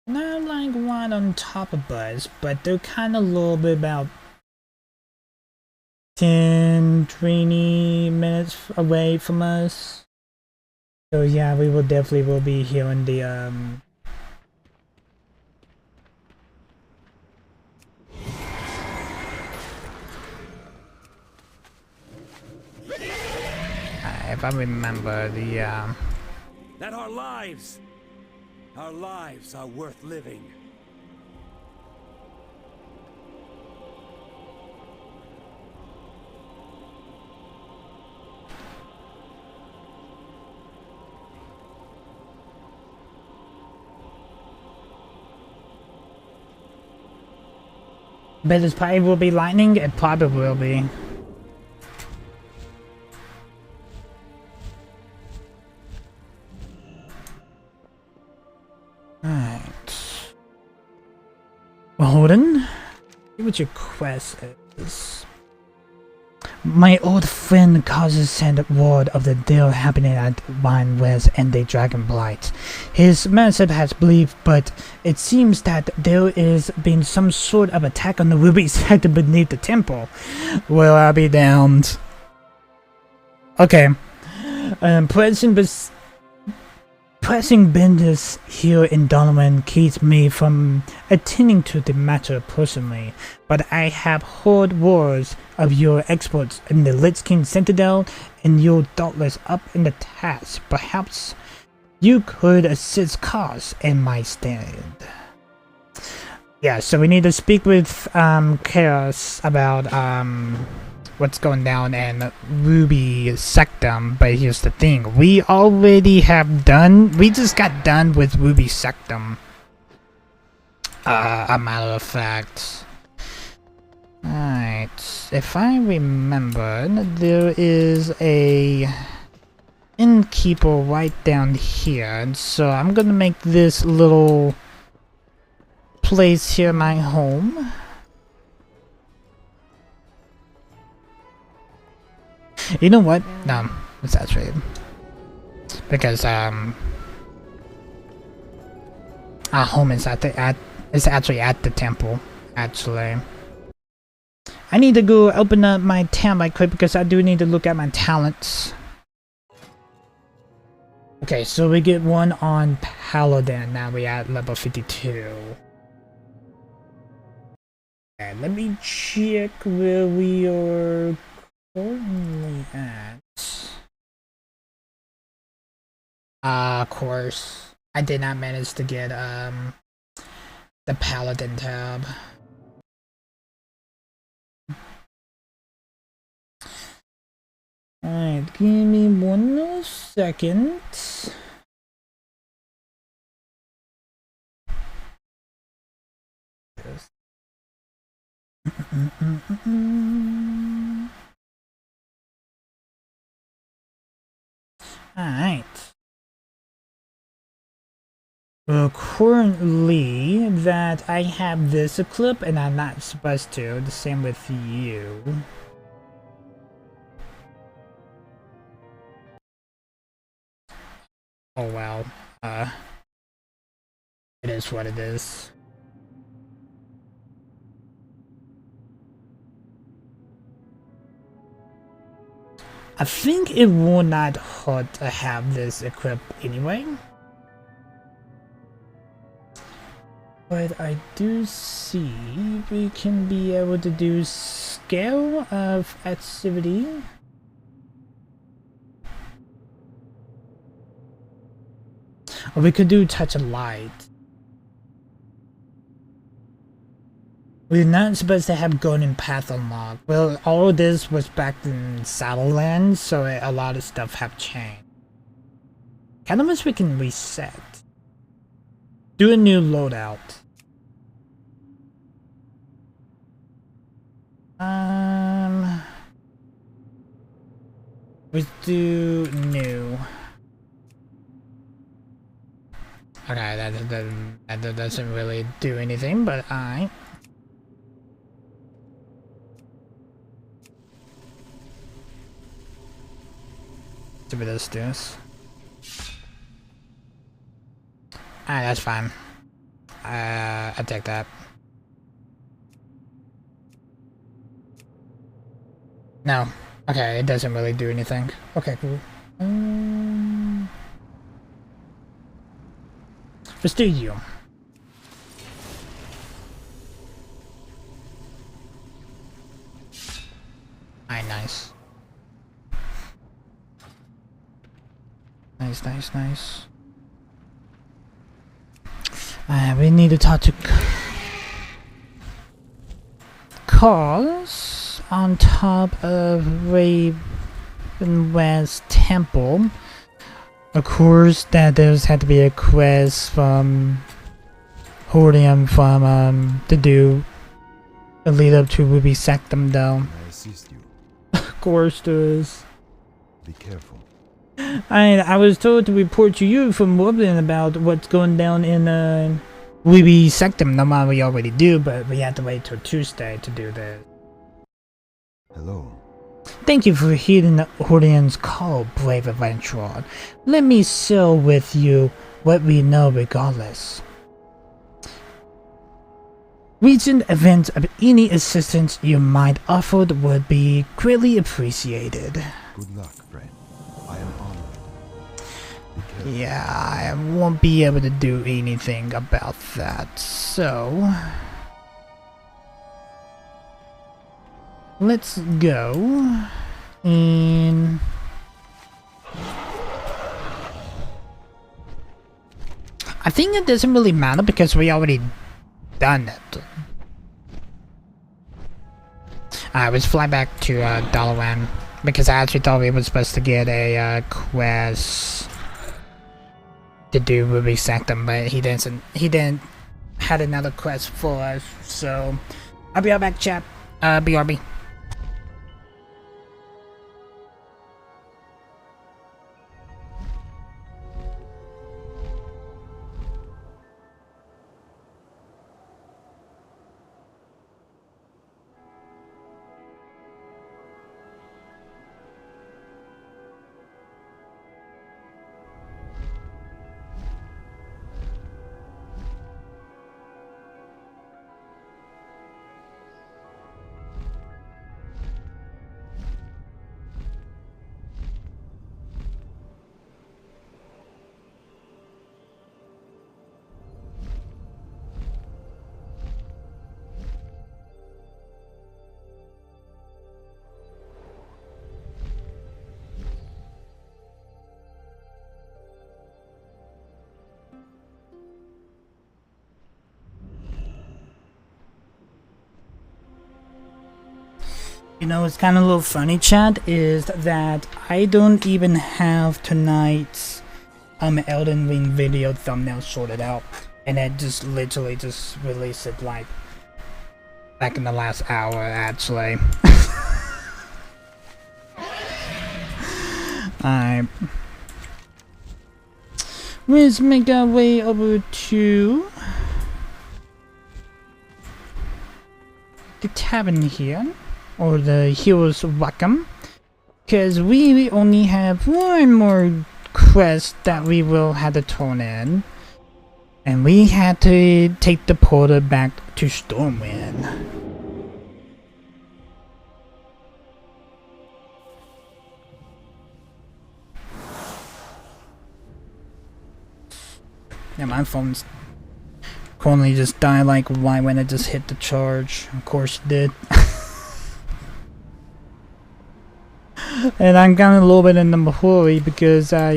Not like right on top of us, but they're kind of a little bit about 10-20 minutes away from us. So yeah, we will definitely be hearing the if I remember the That our lives are worth living. but it probably will be lightning. It probably will be. Alright. Well, Holden, see what your quest is. My old friend causes sent word of the deal happening at Vine West and the Dragon Blight. His message has believed, but it seems that there is been some sort of attack on the ruby sector beneath the temple. Well, I'll be damned. Okay. Pressing business here in Donovan keeps me from attending to the matter personally, but I have heard words of your exploits in the Lich King Citadel and your dauntless up in the task. Perhaps you could assist cause in my stead. Yeah, so we need to speak with Chaos about what's going down in Ruby Sanctum, but here's the thing, we already have done, we just got done with Ruby Sanctum, a matter of fact. Alright, if I remember, there is a innkeeper right down here, and so I'm gonna make this little place here my home. You know what? No, it's actually because our home is actually at the temple. Actually, I need to go open up my tab right quick because I do need to look at my talents. Okay, so we get one on Paladin. Now we're at level 52. Okay, let me check where we are currently at. Of course, I did not manage to get the Paladin tab. Alright, give me 1 more second. Alright. Well, currently that I have this equip and I'm not supposed to. The same with you. Oh well. It is what it is. I think it will not hurt to have this equipped anyway. But I do see we can be able to do scale of activity. Or we could do touch of light. We're not supposed to have golden path unlocked. Well, all of this was back in Shadowlands, so a lot of stuff have changed. Kind of wish we can reset. Do a new loadout. Let's do new. Okay, that doesn't really do anything, but I. See what this does. Alright, that's fine. I take that. No. Okay, it doesn't really do anything. Okay, cool. Let's do you. Alright, nice. Nice. We need to talk to Cause on top of Ravenwest Temple. Of course, that there's had to be a quest from Hordium to do a lead up to Ruby Sanctum though. I assist you. Of course there is. Be careful. I was told to report to you from Woodland about what's going down in Ruby Sanctum. Normally we already do, but we have to wait till Tuesday to do this. Hello. Thank you for heeding Hordian's call, brave adventurer. Let me share with you what we know regardless. Recent events of any assistance you might offer would be greatly appreciated. Good luck, friend. I am honored. Yeah, I won't be able to do anything about that, so... let's go... and... I think it doesn't really matter because we already done it. Let's fly back to Dalaran because I actually thought we were supposed to get a quest to do Ruby Sanctum, but he didn't had another quest for us, so I'll be right back, chat. BRB. You know, it's kind of a little funny, chat, is that I don't even have tonight's Elden Ring video thumbnail sorted out, and I just literally just released it like back in the last hour, actually. Alright. Let's make our way over to the tavern here, or the Hero's Welcome, because we only have one more quest that we will have to turn in, and we had to take the portal back to Stormwind. Yeah, my phone's currently just died like right when it just hit the charge. Of course it did. And I'm kind of a little bit in a hurry because I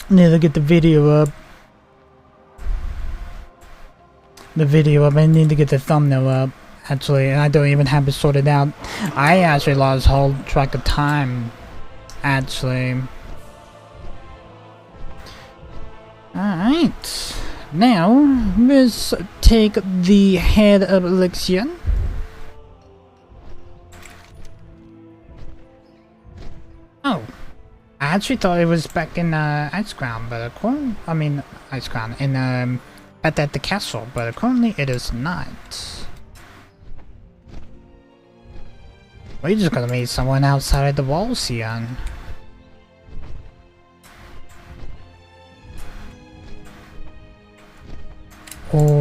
need to get the video up. I need to get the thumbnail up, actually, and I don't even have it sorted out. I actually lost whole track of time, actually. Alright, now let's take the head of Elixir. Oh, I actually thought it was back in Icecrown, but Icecrown in at the castle, but currently it is not. We're just gonna meet someone outside the walls here. Or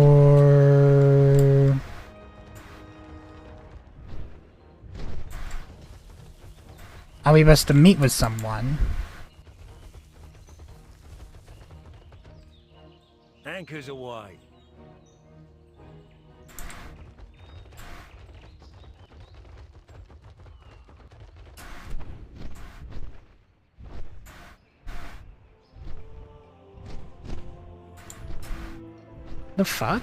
are we best to meet with someone? Anchors away. The fuck?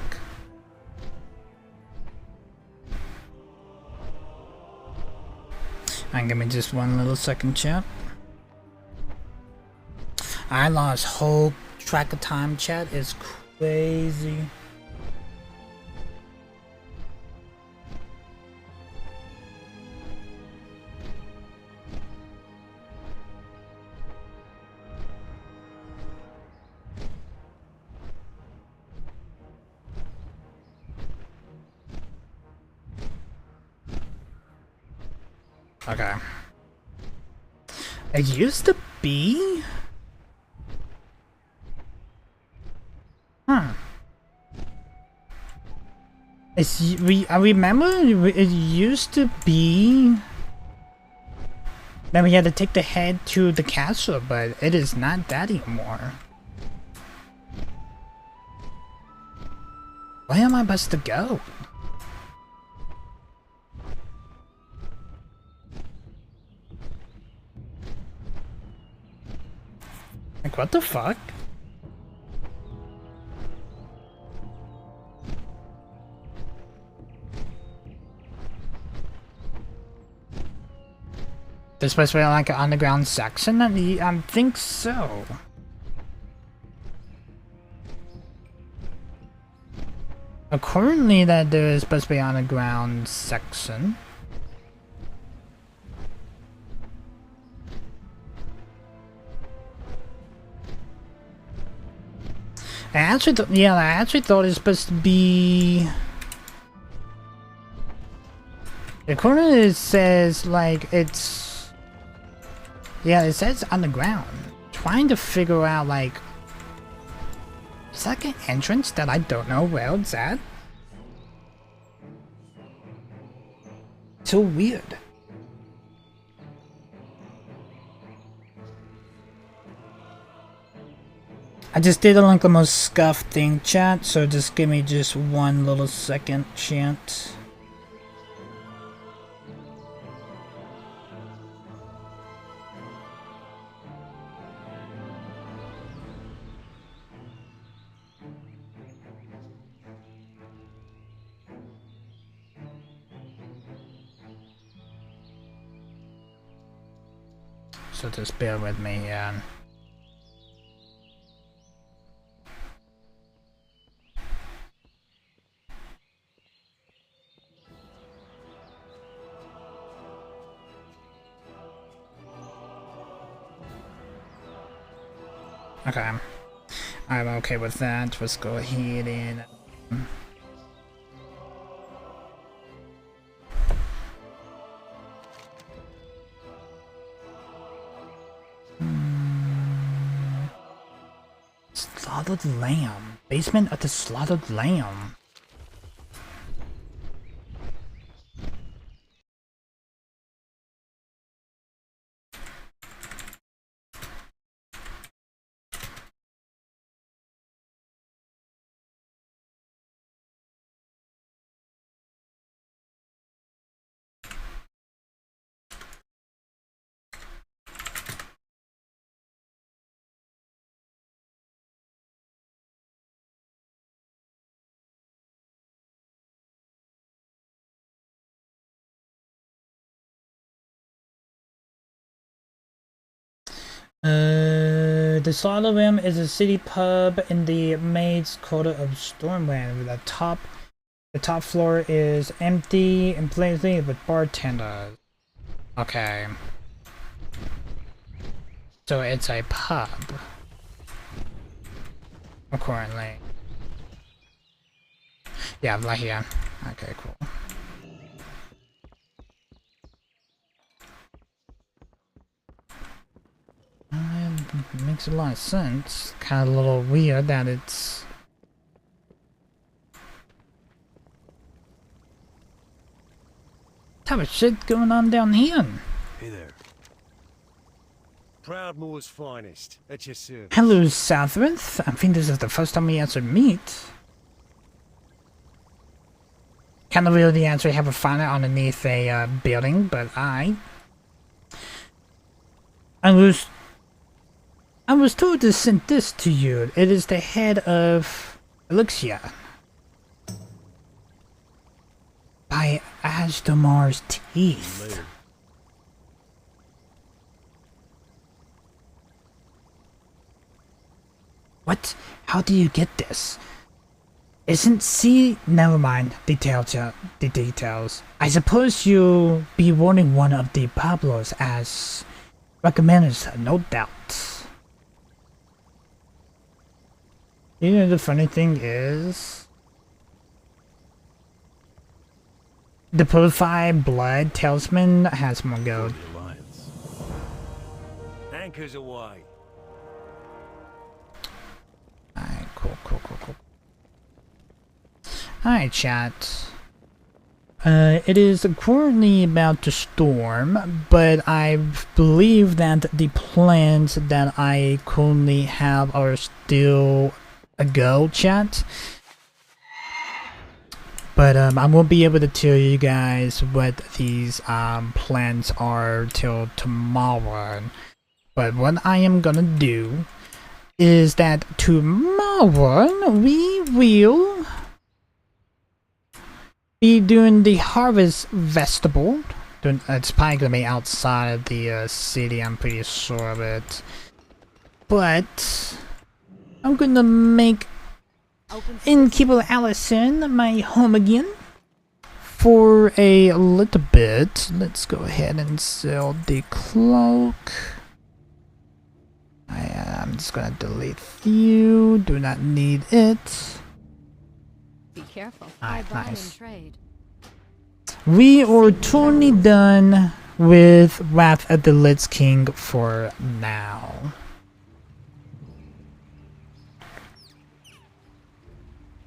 And give me just one little second, chat. I lost whole track of time, chat. It's crazy. Okay. It used to be? Huh. I remember it used to be that we had to take the head to the castle, but it is not that anymore. Where am I supposed to go? Like, what the fuck? There's supposed to be like an underground section? I think so. Currently that there is supposed to be an underground section. I actually thought it was supposed to be. According to it says like it's. Yeah, it says underground. Trying to figure out like. Is that like an entrance that I don't know where it's at? So weird. I just did like the most scuffed thing, chat, so just give me just one little second, chance. so just bear with me here. Okay, I'm okay with that. Let's go ahead and slaughtered lamb. Basement of the slaughtered lamb. The Slaughter Rim is a city pub in the Maid's Quarter of Stormwind. The top floor is empty and blazing with bartenders. Okay. So it's a pub. Currently. Yeah, right here. Okay, cool. It makes a lot of sense. Kind of a little weird that it's... What type of shit going on down here? Hey there. Proudmoore's finest, at your service. Hello, Southworth. I think this is the first time we actually meet. Kind of really actually have a fire underneath a building, but I was told to send this to you. It is the head of Elixir. By Ashdamar's teeth. What? How do you get this? Isn't see? Never mind. The details. I suppose you'll be wanting one of the Pablos as recommended, no doubt. You know, the funny thing is, the purified blood talisman has more gold. Anchors away. Alright, cool. Alright, chat. It is currently about to storm, but I believe that the plans that I currently have are still a go, chat. But I won't be able to tell you guys what these plans are till tomorrow. But what I am gonna do is that tomorrow we will be doing the Harvest Festival. It's probably gonna be outside of the city, I'm pretty sure of it. But I'm gonna make Innkeeper Allison my home again for a little bit. Let's go ahead and sell the cloak. I'm just gonna delete you. Do not need it. Be careful. Alright, I buy nice. and trade. We are totally done with Wrath of the Lich King for now.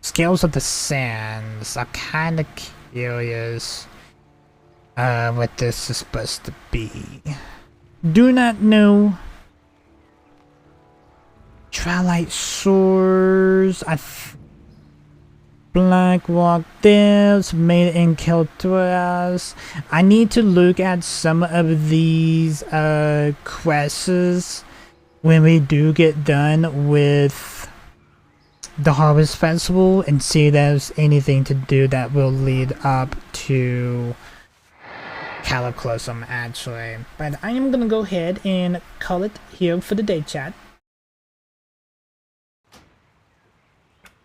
Scales of the Sands. I'm kind of curious what this is supposed to be. Do not know. Twilight Shores. Blackrock Depths, made in Keltras. I need to look at some of these quests when we do get done with the Harvest Festival and see if there's anything to do that will lead up to cataclysm actually. But I am gonna go ahead and call it here for the day, chat.